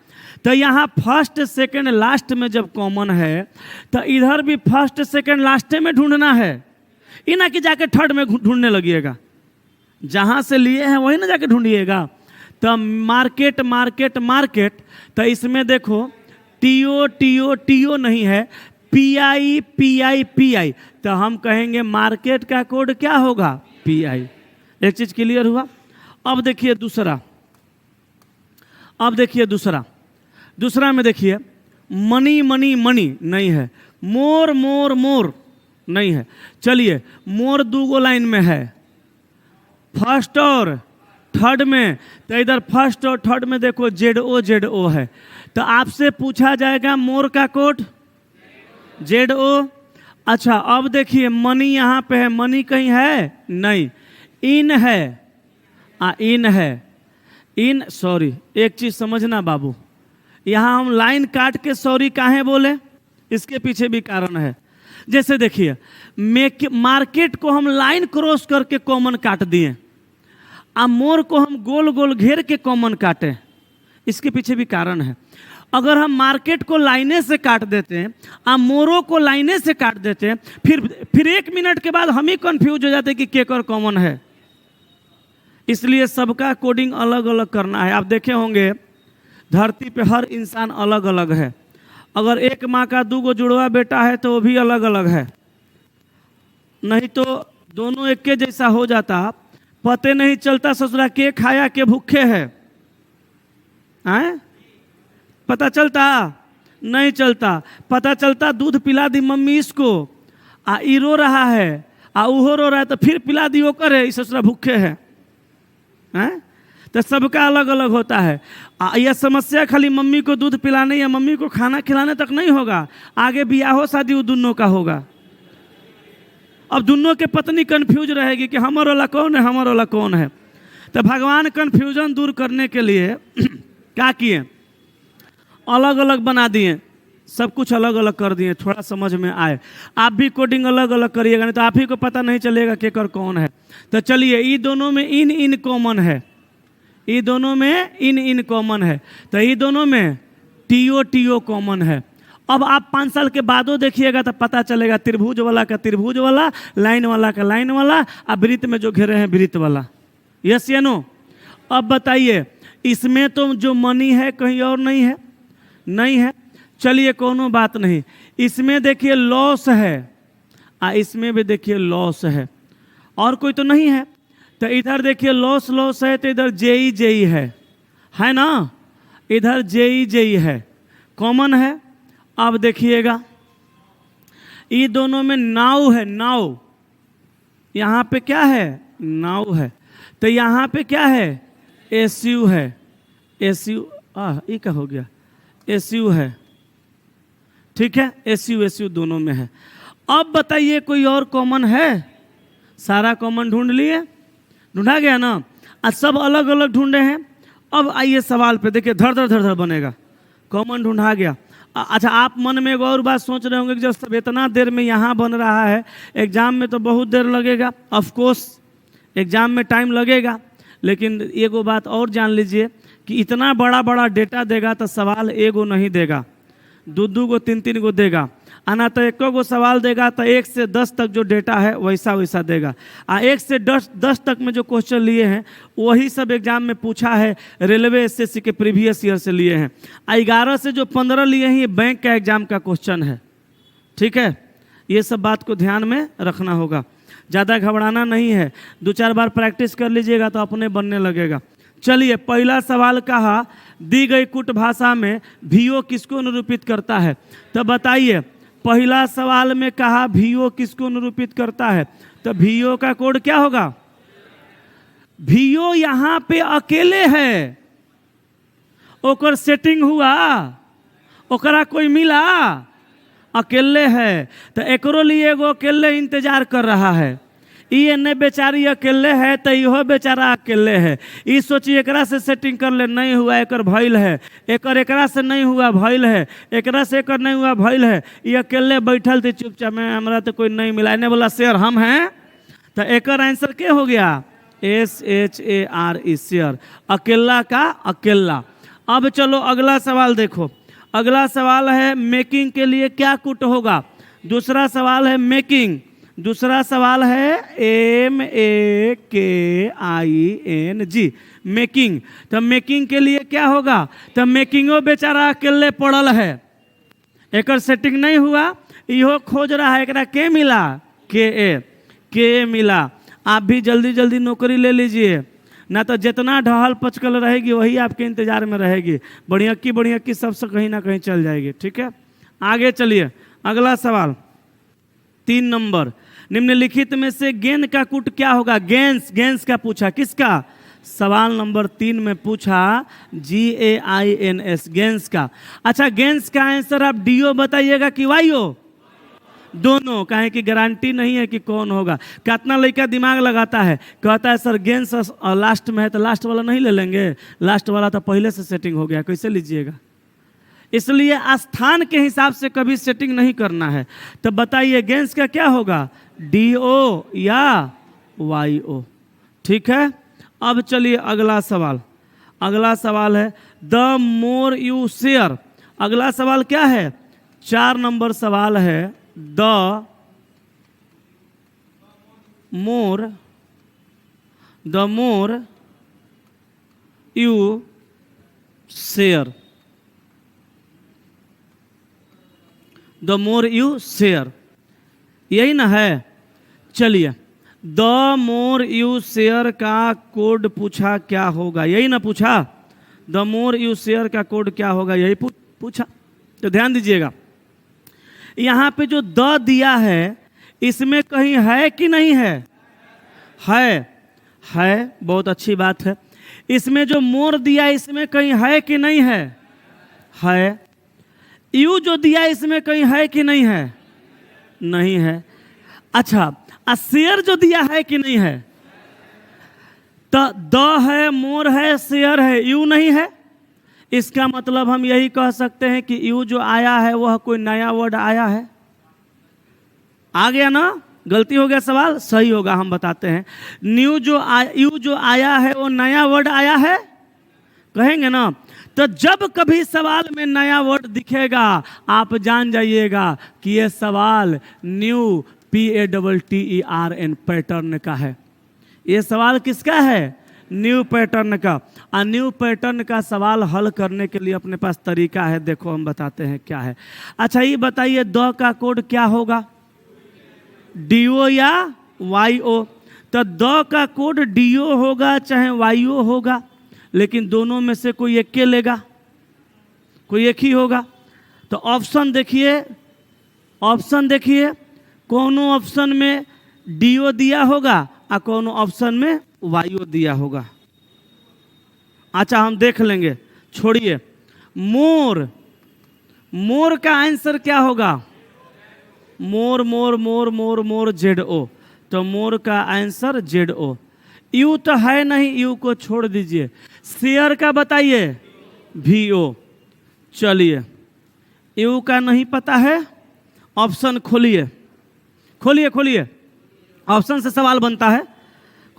Speaker 1: तो यहाँ फर्स्ट सेकंड लास्ट में जब कॉमन है, तो इधर भी फर्स्ट सेकंड लास्ट में ढूंढना है। ये ना कि जाके थर्ड में ढूंढने लगिएगा। जहाँ से लिए हैं वही ना जाके ढूंढिएगा। तो मार्केट मार्केट मार्केट, तो इसमें देखो TO TO TO नहीं है, PI PI PI। तो हम कहेंगे मार्केट का कोड क्या होगा? PI। एक चीज क्लियर हुआ। अब देखिए दूसरा। अब देखिए दूसरा में देखिए मनी मनी मनी नहीं है, मोर मोर मोर नहीं है। चलिए मोर 2 गो लाइन में है, फर्स्ट और थर्ड में। तो इधर फर्स्ट और थर्ड में देखो ZO ZO है। तो आपसे पूछा जाएगा मोर का कोड ZO। अच्छा अब देखिए मनी यहाँ पे है, मनी कहीं है? नहीं। इन है, इन है। इन सॉरी, एक चीज समझना बाबू, यहाँ हम लाइन काट के सॉरी काहे बोले, इसके पीछे भी कारण है। जैसे देखिए मार्केट को हम लाइन क्रॉस करके कॉमन काट दिए, आ मोर को हम गोल गोल घेर के कॉमन काटे, इसके पीछे भी कारण है। अगर हम मार्केट को लाइने से काट देते हैं, आ मोरों को लाइने से काट देते हैं, फिर 1 मिनट के बाद हम ही कंफ्यूज हो जाते हैं कि केकर कॉमन है। इसलिए सबका कोडिंग अलग अलग करना है। आप देखे होंगे धरती पे हर इंसान अलग अलग है। अगर एक माँ का 2 जुड़वा बेटा है तो वो भी अलग अलग है, नहीं तो दोनों एक के जैसा हो जाता, पते नहीं चलता ससुरा के खाया के भूखे है। आए? पता चलता? नहीं चलता। पता चलता दूध पिला दी मम्मी इसको, आ ई रो रहा है, आ उहो रो रहा है, तो फिर पिला दी वो करे ससुरा भूखे है। तो सबका अलग अलग होता है। यह समस्या खाली मम्मी को दूध पिलाने या मम्मी को खाना खिलाने तक नहीं होगा, आगे ब्याह हो शादी वो दोनों का होगा। अब दोनों के पत्नी कंफ्यूज रहेगी कि हमर वाला कौन है, हमर वाला कौन है। तो भगवान कंफ्यूजन दूर करने के लिए क्या किए, अलग अलग बना दिए, सब कुछ अलग अलग कर दिए, थोड़ा समझ में आए। आप भी कोडिंग अलग अलग करिएगा, नहीं तो आप ही को पता नहीं चलेगा केकर कौन है। तो चलिए, ये दोनों में इन कॉमन है, ये दोनों में इन कॉमन है, तो ये दोनों में टीओ कॉमन है। अब आप 5 साल के बादो देखिएगा तो पता चलेगा, त्रिभुज वाला का त्रिभुज वाला, लाइन वाला का लाइन वाला, और वृत्त में जो घेरे हैं वृत्त वाला। यस या नो? अब बताइए, इसमें तो जो मनी है कहीं और नहीं है, नहीं है। चलिए कोनो बात नहीं, इसमें देखिए लॉस है, इसमें भी देखिए लॉस है, और कोई तो नहीं है। तो इधर देखिए लॉस है, तो इधर जेई है ना, इधर जेई है, कॉमन है। अब देखिएगा ये दोनों में नाव है, नाव, यहाँ पे क्या है, नाव है, तो यहाँ पे क्या है, एसयू है, एसयू ये क्या हो गया, एसयू है, ठीक है, एसयू दोनों में है। अब बताइए कोई और कॉमन है? सारा कॉमन ढूंढ लिए, ढूंढा गया ना, आज सब अलग अलग ढूंढे हैं। अब आइए सवाल पे, देखिए धड़ बनेगा, कॉमन ढूंढा गया। अच्छा, आप मन में एक और बात सोच रहे होंगे कि जब सब इतना देर में यहाँ बन रहा है, एग्जाम में तो बहुत देर लगेगा। ऑफ कोर्स एग्जाम में टाइम लगेगा, लेकिन एगो बात और जान लीजिए कि इतना बड़ा डेटा देगा तो सवाल एगो नहीं देगा, 2 गो 3 गो देगा, आना तो 1 गो सवाल देगा तो 1 से 10 तक जो डेटा है वैसा देगा। 1 से 10 तक में जो क्वेश्चन लिए हैं वही सब एग्जाम में पूछा है, रेलवे एसएससी के प्रीवियस ईयर से लिए हैं। 11 से जो 15 लिए हैं ये बैंक का एग्जाम का क्वेश्चन है, ठीक है। ये सब बात को ध्यान में रखना होगा, ज़्यादा घबराना नहीं है, 2-4 बार प्रैक्टिस कर लीजिएगा तो अपने बनने लगेगा। चलिए, पहला सवाल कहा, दी गई कुट भाषा में वीओ किसको निरूपित करता है? तो बताइए, पहला सवाल में कहा वीओ किसको निरूपित करता है, तो वीओ का कोड क्या होगा? वीओ यहाँ पे अकेले है, ओकर सेटिंग हुआ, ओकरा कोई मिला, अकेले है, तो एकरो लिए एगो अकेले इंतजार कर रहा है। ये ने बेचारी अकेले है तो इहो बेचारा अकेले है। ये सोचिए एकरा से सेटिंग कर ले, नहीं हुआ, एकर भइल है, एकरा से नहीं हुआ, भइल है, एकरा से एकर नहीं हुआ, भइल है। ये अकेले बैठल थे चुपचाप में, हमरा तो कोई नहीं मिला, इन्हें बोला शेयर हम हैं, तो एकर आंसर क्या हो गया? SHARE, शेयर, अकेला का अकेला। अब चलो अगला सवाल देखो, अगला सवाल है मेकिंग के लिए क्या कुट होगा? दूसरा सवाल है मेकिंग, दूसरा सवाल है MEKING, मेकिंग। तो मेकिंग के लिए क्या होगा? तो मेकिंगो बेचारा अकेले पड़ल है, एकर सेटिंग नहीं हुआ, इहो खोज रहा है, एकरा के मिला? के मिला। आप भी जल्दी नौकरी ले लीजिए, ना तो जितना ढहल पचकल रहेगी वही आपके इंतजार में रहेगी, बढ़िया की सबसे कहीं ना कहीं चल जाएगी, ठीक है। आगे चलिए, अगला सवाल 3 नंबर, निम्नलिखित में से गेंद का कुट क्या होगा? गेंस का पूछा, किसका? सवाल नंबर 3 में पूछा GAINS, गेंस का। अच्छा, गेंस का आंसर आप DO बताइएगा कि YO? दोनों, कहें कि गारंटी नहीं है कि कौन होगा। कितना लड़का दिमाग लगाता है, कहता है सर गेंस लास्ट में है तो लास्ट वाला नहीं ले लेंगे, लास्ट वाला तो पहले से सेटिंग हो गया, कैसे लीजिएगा। इसलिए स्थान के हिसाब से कभी सेटिंग नहीं करना है। तो बताइए गेंस का क्या होगा, DO या YO। ठीक है, अब चलिए अगला सवाल। अगला सवाल है द मोर यू शेयर। अगला सवाल क्या है, 4 नंबर सवाल है, the more you share, the more you share, यही ना है। चलिए द मोर यू शेयर का कोड पूछा क्या होगा, यही ना पूछा। द मोर यू शेयर का कोड क्या होगा, यही पूछा। तो ध्यान दीजिएगा, यहाँ पे जो द दिया है इसमें कहीं है कि नहीं है, है, बहुत अच्छी बात है। इसमें जो मोर दिया इसमें कहीं है कि नहीं है, यू जो दिया इसमें कहीं है कि नहीं है, नहीं है। अच्छा, शेयर जो दिया है कि नहीं है, तो द है, मोर है, शेयर है, यू नहीं है। इसका मतलब हम यही कह सकते हैं कि यू जो आया है वह कोई नया वर्ड आया है। आ गया ना, गलती हो गया सवाल, सही होगा, हम बताते हैं। यू जो आया है वो नया वर्ड आया है, कहेंगे ना। तो जब कभी सवाल में नया वर्ड दिखेगा आप जान जाइएगा कि यह सवाल न्यू PATTERN पैटर्न का है। ये सवाल किसका है, न्यू पैटर्न का। और न्यू पैटर्न का सवाल हल करने के लिए अपने पास तरीका है, देखो हम बताते हैं क्या है। अच्छा ये बताइए द का कोड क्या होगा, DO या YO। तो द का कोड DO होगा चाहे YO होगा, लेकिन दोनों में से कोई एक के लेगा, कोई एक ही होगा। तो ऑप्शन देखिए, कोनो ऑप्शन में DO दिया होगा और कोनो ऑप्शन में YO दिया होगा। अच्छा हम देख लेंगे, छोड़िए। मोर का आंसर क्या होगा, मोर ZO। तो मोर का आंसर ZO। यू तो है नहीं, यू को छोड़ दीजिए। शेयर का बताइए, VO। चलिए यू का नहीं पता है, ऑप्शन खोलिए, ऑप्शन से सवाल बनता है।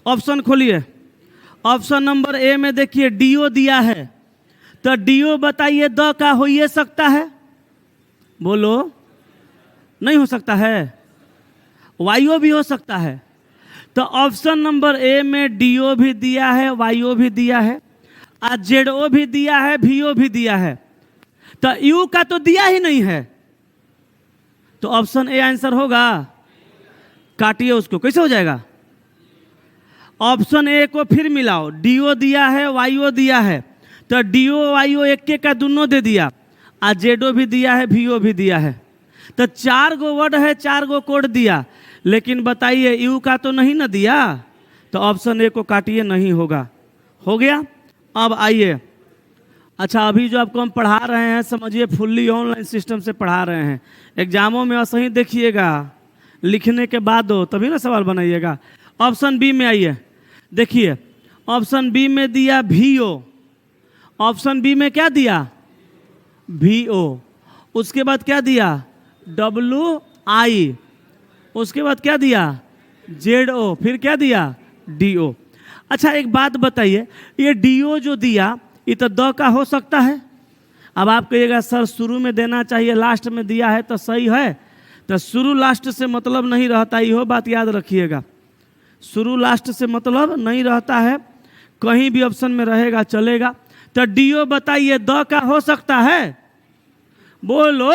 Speaker 1: ऑप्शन खोलिए, ऑप्शन नंबर A में देखिए DO दिया है। तो DO बताइए द का हो ये सकता है, बोलो, नहीं हो सकता है। YO भी हो सकता है। तो ऑप्शन नंबर A में DO भी दिया है, YO भी दिया है, और ZO भी दिया है, VO भी दिया है। तो U का तो दिया ही नहीं है, तो ऑप्शन A आंसर होगा। काटिए उसको, कैसे हो जाएगा। ऑप्शन A को फिर मिलाओ, DO दिया है, YO दिया है। तो DO YO एक का दोनों दे दिया, और ZO भी दिया है, VO भी दिया है। तो 4 गो वर्ड है, 4 गो कोड दिया, लेकिन बताइए यू का तो नहीं ना दिया। तो ऑप्शन A को काटिए, नहीं होगा। हो गया। अब आइए, अच्छा अभी जो आपको हम पढ़ा रहे हैं समझिए फुल्ली ऑनलाइन सिस्टम से पढ़ा रहे हैं। एग्जामों में ऐसा ही देखिएगा, लिखने के बाद हो तभी ना सवाल बनाइएगा। ऑप्शन B में आइए, देखिए ऑप्शन B में दिया VO। ऑप्शन B में क्या दिया, VO। उसके बाद क्या दिया, WI। उसके बाद क्या दिया, ZO। फिर क्या दिया, DO। अच्छा एक बात बताइए, ये DO जो दिया ये तो द का हो सकता है। अब आप कहिएगा सर शुरू में देना चाहिए, लास्ट में दिया है तो सही है। तो शुरू लास्ट से मतलब नहीं रहता, यह बात याद रखिएगा। शुरू लास्ट से मतलब नहीं रहता है, कहीं भी ऑप्शन में रहेगा चलेगा। तो DO बताइए द का हो सकता है, बोलो।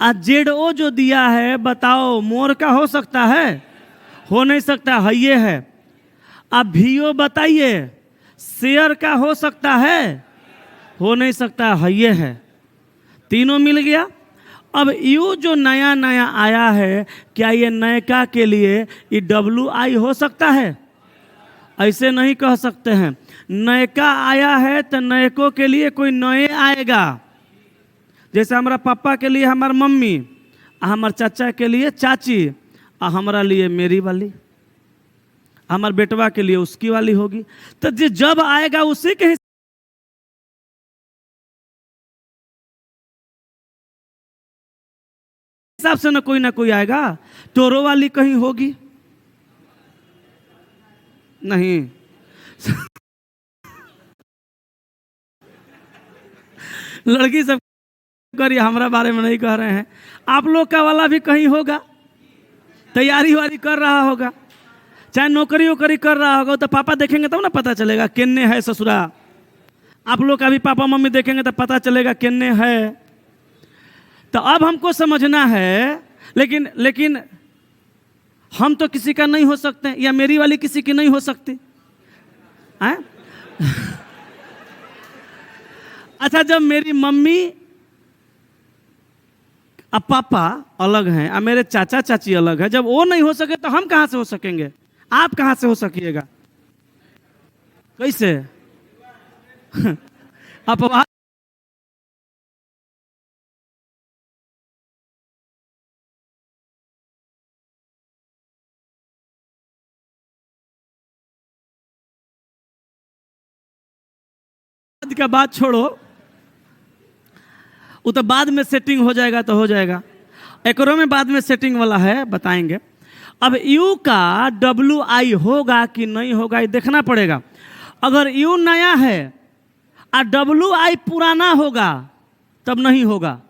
Speaker 1: ZO जो दिया है बताओ मोर का हो सकता है, हो नहीं सकता है, ये है। अब VO बताइए शेयर का हो सकता है, हो नहीं सकता है, ये है। तीनों मिल गया। अब यू जो नया नया आया है, क्या ये नयका के लिए ये WI हो सकता है, ऐसे नहीं कह सकते हैं। नयका आया है तो नयकों के लिए कोई नए आएगा। जैसे हमारा पापा के लिए हमारा मम्मी, हमार चाचा के लिए चाची, और हमारा लिए मेरी वाली, हमार बेटवा के लिए उसकी वाली होगी। तो जब आएगा उसी के हिसाब से ना कोई आएगा। तोरो वाली कहीं होगी नहीं। लड़की सब करिए, हमारा बारे में नहीं कह रहे हैं। आप लोग का वाला भी कहीं होगा, तैयारी वारी कर रहा होगा, चाहे नौकरी वोकरी कर रहा होगा, तो पापा देखेंगे तब ना पता चलेगा किन्ने है ससुरा। आप लोग का भी पापा मम्मी देखेंगे तो पता चलेगा किन्ने है। तो अब हमको समझना है, लेकिन हम तो किसी का नहीं हो सकते, या मेरी वाली किसी की नहीं हो सकती। अच्छा, जब मेरी मम्मी अब पापा अलग हैं और मेरे चाचा चाची अलग हैं, जब वो नहीं हो सके तो हम कहां से हो सकेंगे? आप कहां से हो सकिएगा? कैसे? अपवाद का बात छोड़ो, वो तो बाद में सेटिंग हो जाएगा तो हो जाएगा। एकरो में बाद में सेटिंग वाला है, बताएंगे। अब यू का WI होगा कि नहीं होगा ये देखना पड़ेगा। अगर यू नया है और WI पुराना होगा तब नहीं होगा।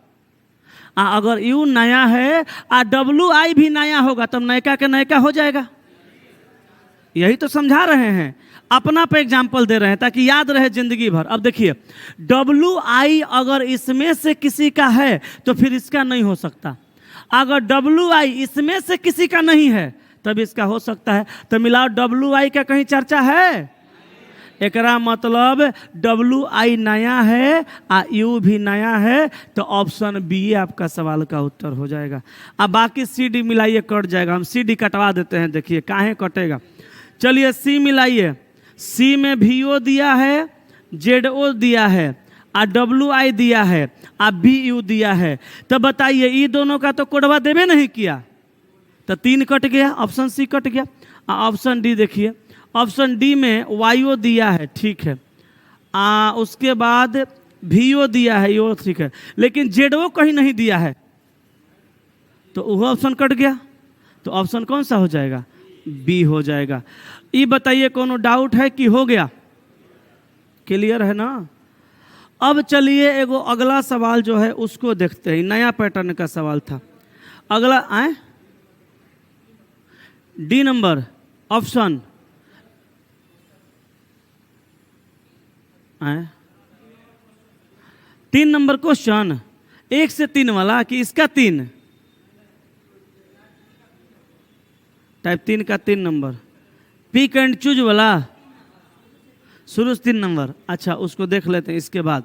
Speaker 1: अगर यू नया है और WI भी नया होगा तब नयका के नयका हो जाएगा। यही तो समझा रहे हैं, अपना पे एग्जाम्पल दे रहे हैं ताकि याद रहे जिंदगी भर। अब देखिए, WI अगर इसमें से किसी का है तो फिर इसका नहीं हो सकता। अगर WI इसमें से किसी का नहीं है तब इसका हो सकता है। तो मिलाओ, WI का कहीं चर्चा है? एकरा मतलब WI नया है और यू भी नया है, तो ऑप्शन बी आपका सवाल का उत्तर हो जाएगा। अब बाकी CD मिलाइए, कट जाएगा। हम CD कटवा देते हैं, देखिए काहे कटेगा। चलिए C मिलाइए। C में VO दिया है, ZO दिया है, और WI दिया है, और BU दिया है। तो बताइए, ये दोनों का तो कोडवा देवे नहीं किया, तो 3 कट गया, ऑप्शन C कट गया। ऑप्शन D देखिए, ऑप्शन D में YO दिया है, ठीक है, उसके बाद VO दिया है, यो ठीक है, लेकिन ZO कहीं नहीं दिया है, तो वह ऑप्शन कट गया। तो ऑप्शन कौन सा हो जाएगा? B हो जाएगा। ये बताइए, कोनो डाउट है कि हो गया? क्लियर है ना? अब चलिए एगो अगला सवाल जो है उसको देखते हैं। नया पैटर्न का सवाल था। अगला आए, D नंबर ऑप्शन आए, 3 नंबर क्वेश्चन, 1 से 3 वाला कि इसका 3 टाइप 3 का 3 नंबर, पिक एंड चूज वाला शुरू से 3 नंबर। अच्छा, उसको देख लेते हैं इसके बाद।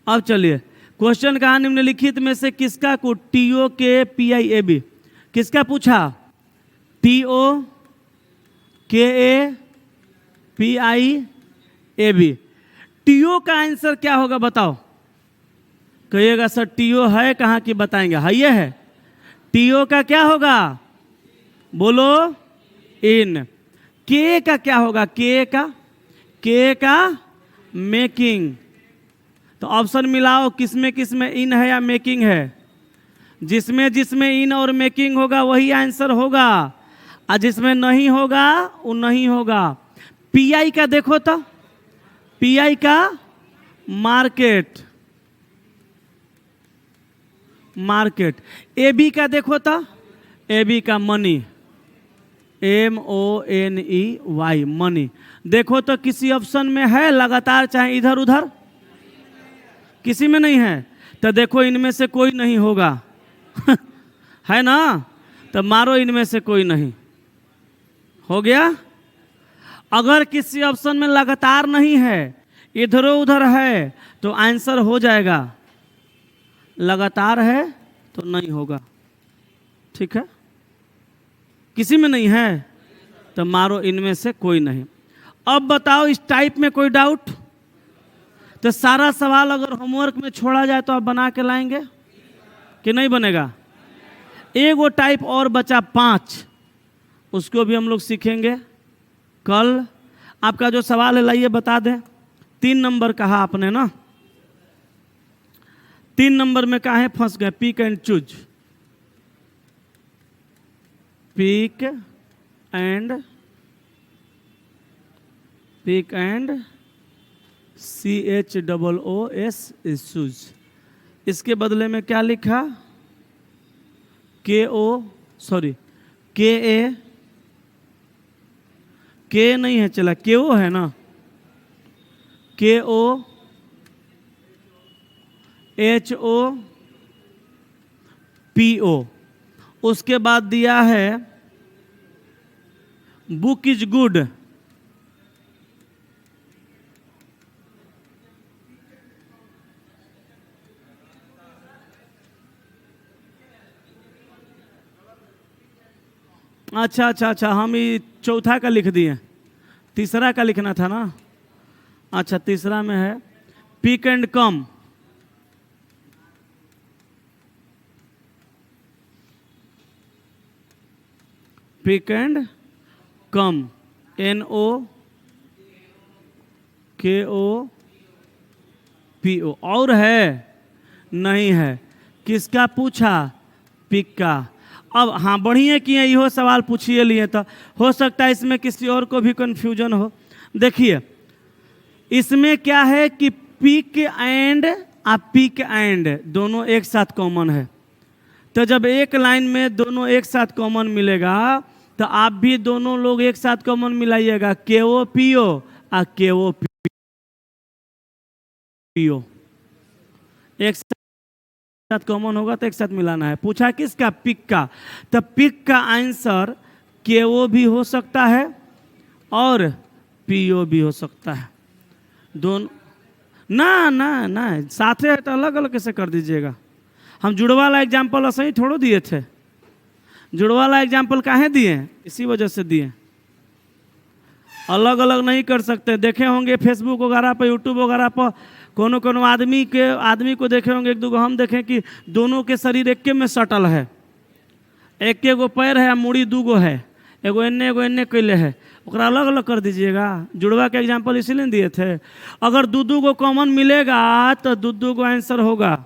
Speaker 1: अब चलिए, क्वेश्चन कहा, निम्नलिखित में से किसका को TO के PIAB, किसका पूछा? TO KA PIAB। TO का आंसर क्या होगा बताओ? कहिएगा सर TO है कहाँ की, बताएंगे। है ये है। TO का क्या होगा? बोलो, इन। K का क्या होगा? K का मेकिंग। तो ऑप्शन मिलाओ, किसमें किसमें इन है या मेकिंग है? जिसमें जिसमें इन और मेकिंग होगा वही आंसर होगा, और जिसमें नहीं होगा वो नहीं होगा। PI का देखो तो, PI का मार्केट, AB का देखो तो, AB का मनी, MONEY, मनी। देखो तो किसी ऑप्शन में है लगातार, चाहे इधर उधर? किसी में नहीं है। तो देखो इनमें से कोई नहीं होगा। है ना? तो मारो, इनमें से कोई नहीं। हो गया। अगर किसी ऑप्शन में लगातार नहीं है, इधर उधर है, तो आंसर हो जाएगा। लगातार है तो नहीं होगा। ठीक है? किसी में नहीं है तो मारो, इनमें से कोई नहीं। अब बताओ, इस टाइप में कोई डाउट? तो सारा सवाल अगर होमवर्क में छोड़ा जाए तो आप बना के लाएंगे कि नहीं बनेगा? एगो टाइप और बचा 5, उसको भी हम लोग सीखेंगे कल। आपका जो सवाल है लाइए बता दें। 3 नंबर कहा आपने ना, 3 नंबर में काहे फंस गए? Pick and choose, pick and CHOOS shoes. इसके बदले में क्या लिखा? के नहीं है, चला KO है ना, KOHOPO। उसके बाद दिया है बुक इज गुड, अच्छा, हम ये चौथा का लिख दिए, तीसरा का लिखना था ना। अच्छा, तीसरा में है pick and come, pick and come, NOKOPO। और है? नहीं है। किसका पूछा? पिक का। अब हाँ, बढ़िया किए, इहो सवाल पूछिए लिए, तो हो सकता है इसमें किसी और को भी कंफ्यूजन हो। देखिए इसमें क्या है कि पिक एंड दोनों एक साथ कॉमन है। तो जब एक लाइन में दोनों एक साथ कॉमन मिलेगा तो आप भी दोनों लोग एक साथ कॉमन मिलाइएगा, KOPO और KOPO एक साथ कॉमन होगा तो एक साथ मिलाना है। पूछा किसका? पिक का। तो पिक का आंसर KO भी हो सकता है और PO भी हो सकता है। दोनों ना साथ है तो अलग अलग कैसे कर दीजिएगा? हम जुड़ वाला एग्जाम्पल ऐसे ही थोड़ो दिए थे। जुड़ वाला एग्जाम्पल काहे दिए? इसी वजह से दिए, अलग अलग नहीं कर सकते। देखे होंगे फेसबुक वगैरह पर, यूट्यूब वगैरह पर, कोनो आदमी को देखे होंगे, एक दो हम देखें कि दोनों के शरीर एक में सटल है, एक गो पैर है, मुड़ी 2 गो है, एगो एन्ने कैले है, ओकरा अलग अलग कर दीजिएगा। जुड़वा के एग्जाम्पल इसीलिए दिए थे। अगर 2 गो कॉमन मिलेगा तो 2 गो आंसर होगा।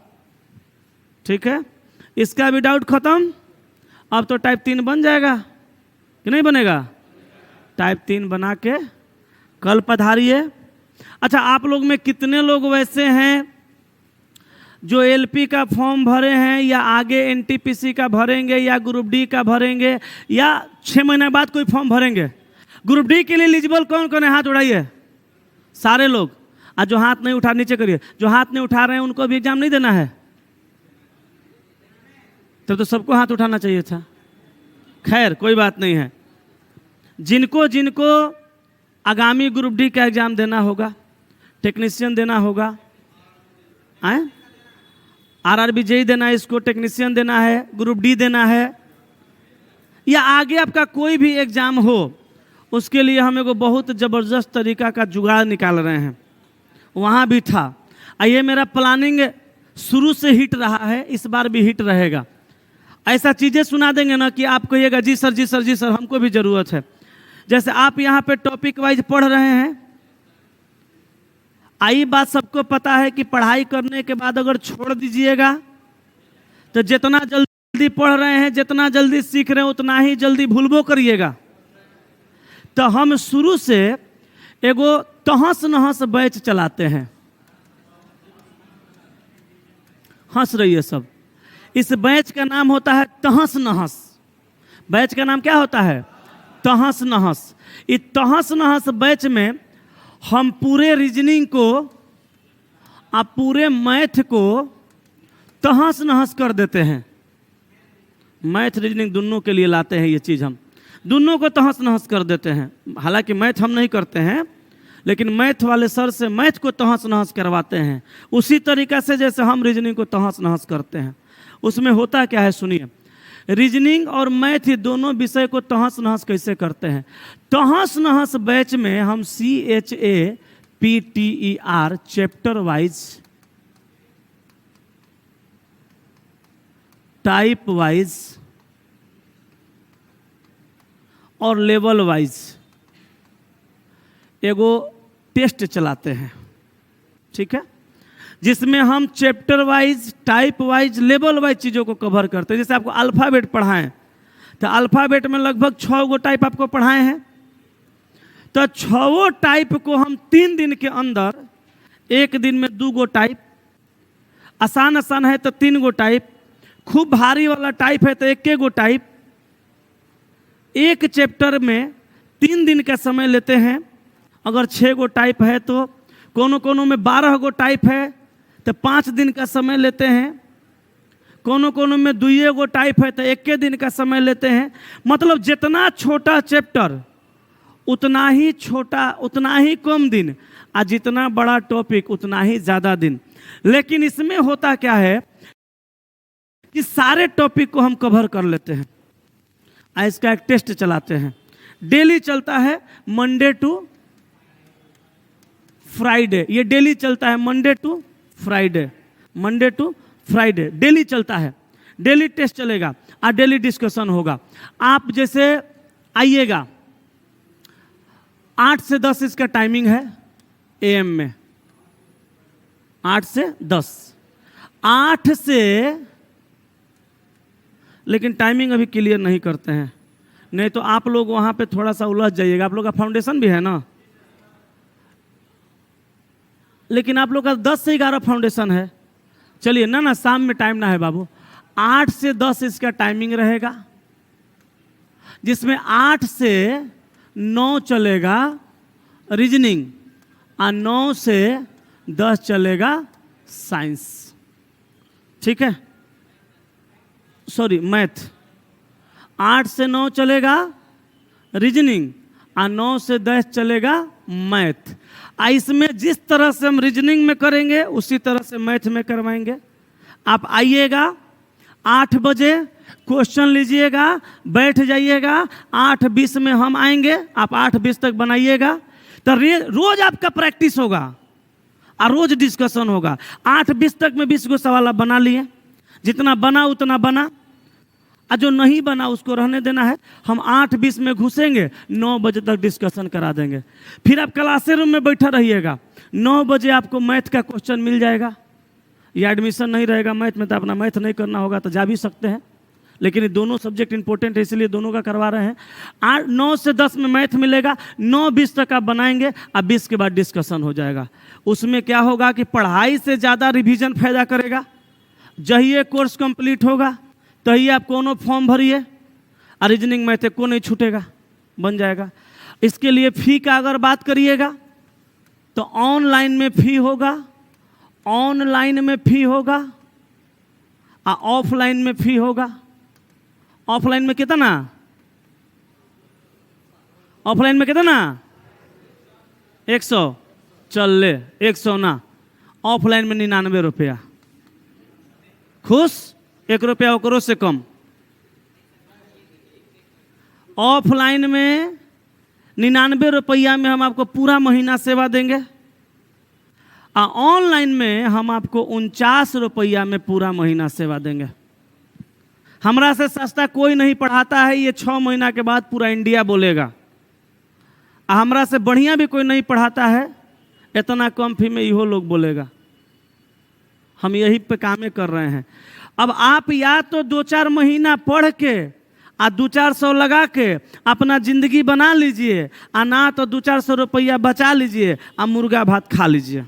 Speaker 1: ठीक है, इसका भी डाउट खत्म। अब तो टाइप 3 बन जाएगा कि नहीं बनेगा? टाइप 3 बना के कल पधारिए। अच्छा, आप लोग में कितने लोग वैसे हैं जो LP का फॉर्म भरे हैं या आगे NTPC का भरेंगे या ग्रुप D का भरेंगे या 6 महीने बाद कोई फॉर्म भरेंगे? ग्रुप D के लिए एलिजिबल कौन कौन है? हाथ उठाइए सारे लोग। आज जो हाथ नहीं उठा नीचे करिए। जो हाथ नहीं उठा रहे हैं उनको भी एग्जाम नहीं देना है? तब तो सबको हाथ उठाना चाहिए था। खैर कोई बात नहीं है। जिनको आगामी ग्रुप D का एग्जाम देना होगा, टेक्नीशियन देना होगा, RRB JEE देना है, इसको टेक्नीशियन देना है, ग्रुप D देना है, या आगे आपका कोई भी एग्जाम हो, उसके लिए हम एगो बहुत ज़बरदस्त तरीका का जुगाड़ निकाल रहे हैं। वहाँ भी था। ये मेरा प्लानिंग शुरू से हिट रहा है, इस बार भी हिट रहेगा। ऐसा चीज़ें सुना देंगे ना कि आप कहिएगा जी सर हमको भी ज़रूरत है। जैसे आप यहाँ पे टॉपिक वाइज पढ़ रहे हैं, आई बात सबको पता है कि पढ़ाई करने के बाद अगर छोड़ दीजिएगा तो जितना जल्दी पढ़ रहे हैं, जितना जल्दी सीख रहे हैं, उतना ही जल्दी भूलबो करिएगा। तो हम शुरू से एगो तहस नहस बैच चलाते हैं। हंस रही है सब। इस बैच का नाम होता है तहस नहस। बैच का नाम क्या होता है? तहस नहस। इस तहस नहस बैच में हम पूरे रीजनिंग को, आप पूरे मैथ को तहस नहस कर देते हैं। मैथ रीजनिंग दोनों के लिए लाते हैं ये चीज़, हम दोनों को तहस नहस कर देते हैं। हालांकि मैथ हम नहीं करते हैं, लेकिन मैथ वाले सर से मैथ को तहस नहस करवाते हैं, उसी तरीक़ा से जैसे हम रीजनिंग को तहस नहस करते हैं। उसमें होता क्या है सुनिए। रीजनिंग और मैथ ही दोनों विषय को तहस नहस कैसे करते हैं। तहस नहस बैच में हम CHAPTER chapter wise, type wise और लेवल वाइज एगो टेस्ट चलाते हैं, ठीक है, जिसमें हम chapter wise, type wise, level wise चीज़ों को कवर करते हैं। जैसे आपको अल्फ़ाबेट पढ़ाएं तो अल्फ़ाबेट में लगभग 6 गो टाइप आपको पढ़ाए हैं, तो 6 टाइप को हम 3 दिन के अंदर, एक दिन में 2 गो टाइप, आसान आसान है तो 3 गो टाइप, खूब भारी वाला टाइप है तो 1 गो टाइप, एक चैप्टर में 3 दिन का समय लेते हैं। अगर 6 गो टाइप है तो कोनो कोनो में 12 गो टाइप है तो 5 दिन का समय लेते हैं, कोनो कोनो में 2 गो टाइप है तो 1 दिन का समय लेते हैं। मतलब जितना छोटा चैप्टर उतना ही छोटा, उतना ही कम दिन, और जितना बड़ा टॉपिक उतना ही ज़्यादा दिन। लेकिन इसमें होता क्या है कि सारे टॉपिक को हम कवर कर लेते हैं। इसका एक टेस्ट चलाते हैं, डेली चलता है मंडे टू फ्राइडे, ये डेली चलता है Monday to Friday, Monday to Friday daily चलता है, डेली टेस्ट चलेगा और डेली डिस्कशन होगा। आप जैसे आइएगा, 8 से 10 इसका टाइमिंग है एएम में, 8 से 10, 8 से, लेकिन टाइमिंग अभी क्लियर नहीं करते हैं, नहीं तो आप लोग वहाँ पे थोड़ा सा उलझ जाइएगा। आप लोग का फाउंडेशन भी है ना, लेकिन आप लोग का 10 से 11 फाउंडेशन है। चलिए ना ना, शाम में टाइम ना है बाबू, 8 से 10 इसका टाइमिंग रहेगा, जिसमें 8 से 9 चलेगा रीजनिंग और 9 से 10 चलेगा साइंस, ठीक है, सॉरी मैथ। 8 से 9 चलेगा रीजनिंग और 9 से 10 चलेगा मैथ। इसमें जिस तरह से हम रीजनिंग में करेंगे उसी तरह से मैथ में करवाएंगे। आप आइएगा 8 बजे, क्वेश्चन लीजिएगा, बैठ जाइएगा, 8:20 में हम आएंगे, आप 8:20 तक बनाइएगा, तो रोज आपका प्रैक्टिस होगा और रोज डिस्कशन होगा। 8:20 तक में 20 गो सवाल आप बना लिए, जितना बना उतना बना, और जो नहीं बना उसको रहने देना है। हम 8:20 में घुसेंगे, 9 बजे तक डिस्कशन करा देंगे। फिर आप क्लासे रूम में बैठा रहिएगा, 9 बजे आपको मैथ का क्वेश्चन मिल जाएगा। या एडमिशन नहीं रहेगा मैथ में तो अपना मैथ नहीं करना होगा तो जा भी सकते हैं, लेकिन ये दोनों सब्जेक्ट इंपॉर्टेंट है इसलिए दोनों का करवा रहे हैं। 9 से 10 में मैथ मिलेगा, 9:20 तक आप बनाएंगे और 20 के बाद डिस्कशन हो जाएगा। उसमें क्या होगा कि पढ़ाई से ज़्यादा रिवीजन फायदा करेगा। जहिए कोर्स कंप्लीट होगा तही आप कोनो फॉर्म भरिए और रीजनिंग मैथ को नहीं छूटेगा, बन जाएगा। इसके लिए फ़ी का अगर बात करिएगा तो ऑनलाइन में फ़ी होगा, ऑनलाइन में फ़ी होगा और ऑफलाइन में फ़ी होगा। ऑफलाइन में कितना, ऑफलाइन में कितना 100, चल ले 100 ना, ऑफलाइन में 99 रुपया। खुश, 1 रुपया ओकरो से कम। ऑफलाइन में 99 रुपया में हम आपको पूरा महीना सेवा देंगे, और ऑनलाइन में हम आपको 49 रुपया में पूरा महीना सेवा देंगे। हमरा से सस्ता कोई नहीं पढ़ाता है, ये 6 महीना के बाद पूरा इंडिया बोलेगा। हमरा से बढ़िया भी कोई नहीं पढ़ाता है, इतना कम फी में इहो लोग बोलेगा। हम यही पे कामें कर रहे हैं। अब आप या तो 2-4 महीना पढ़ के और 200-400 लगा के अपना जिंदगी बना लीजिए, और ना तो 200-400 रुपया बचा लीजिए और मुर्गा भात खा लीजिए,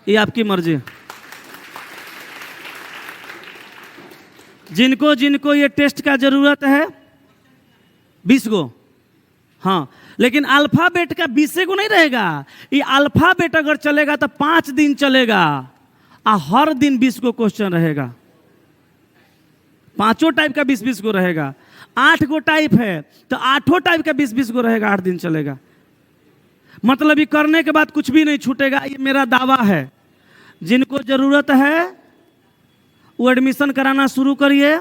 Speaker 1: ये आपकी मर्जी। जिनको जिनको ये टेस्ट का जरूरत है 20 गो, हाँ, लेकिन अल्फ़ाबेट का 20 गो नहीं रहेगा। ये अल्फ़ाबेट अगर चलेगा तो 5 दिन चलेगा और हर दिन 20 गो क्वेश्चन रहेगा, 5 टाइप का 20-20 गो रहेगा। 8 गो टाइप है तो 8 टाइप का 20-20 गो रहेगा, 8 दिन चलेगा। मतलब ये करने के बाद कुछ भी नहीं छूटेगा, ये मेरा दावा है। जिनको ज़रूरत है वो एडमिशन कराना शुरू करिए।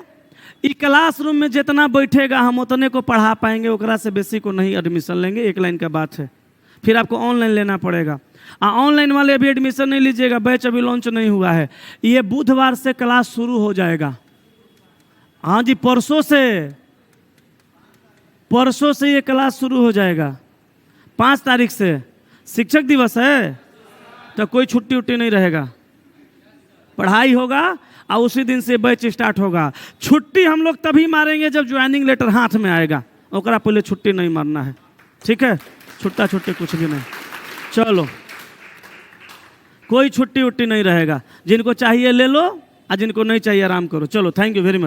Speaker 1: ई क्लासरूम में जितना बैठेगा हम उतने को पढ़ा पाएंगे, ओकरा से बेसी को नहीं एडमिशन लेंगे, एक लाइन का बात है। फिर आपको ऑनलाइन लेना पड़ेगा, ऑनलाइन वाले अभी एडमिशन नहीं लीजिएगा, बैच अभी लॉन्च नहीं हुआ है। ये बुधवार से क्लास शुरू हो जाएगा। हाँ जी, परसों से परसों से ये क्लास शुरू हो जाएगा, 5 तारीख से शिक्षक दिवस है, तो कोई छुट्टी उट्टी नहीं रहेगा, पढ़ाई होगा और उसी दिन से बैच स्टार्ट होगा। छुट्टी हम लोग तभी मारेंगे जब ज्वाइनिंग लेटर हाथ में आएगा, ओकरा पहले छुट्टी नहीं मारना है, ठीक है? छुट्टा छुट्टी कुछ भी नहीं, चलो कोई छुट्टी उट्टी नहीं रहेगा। जिनको चाहिए ले लो और जिनको नहीं चाहिए आराम करो। चलो, थैंक यू वेरी मच।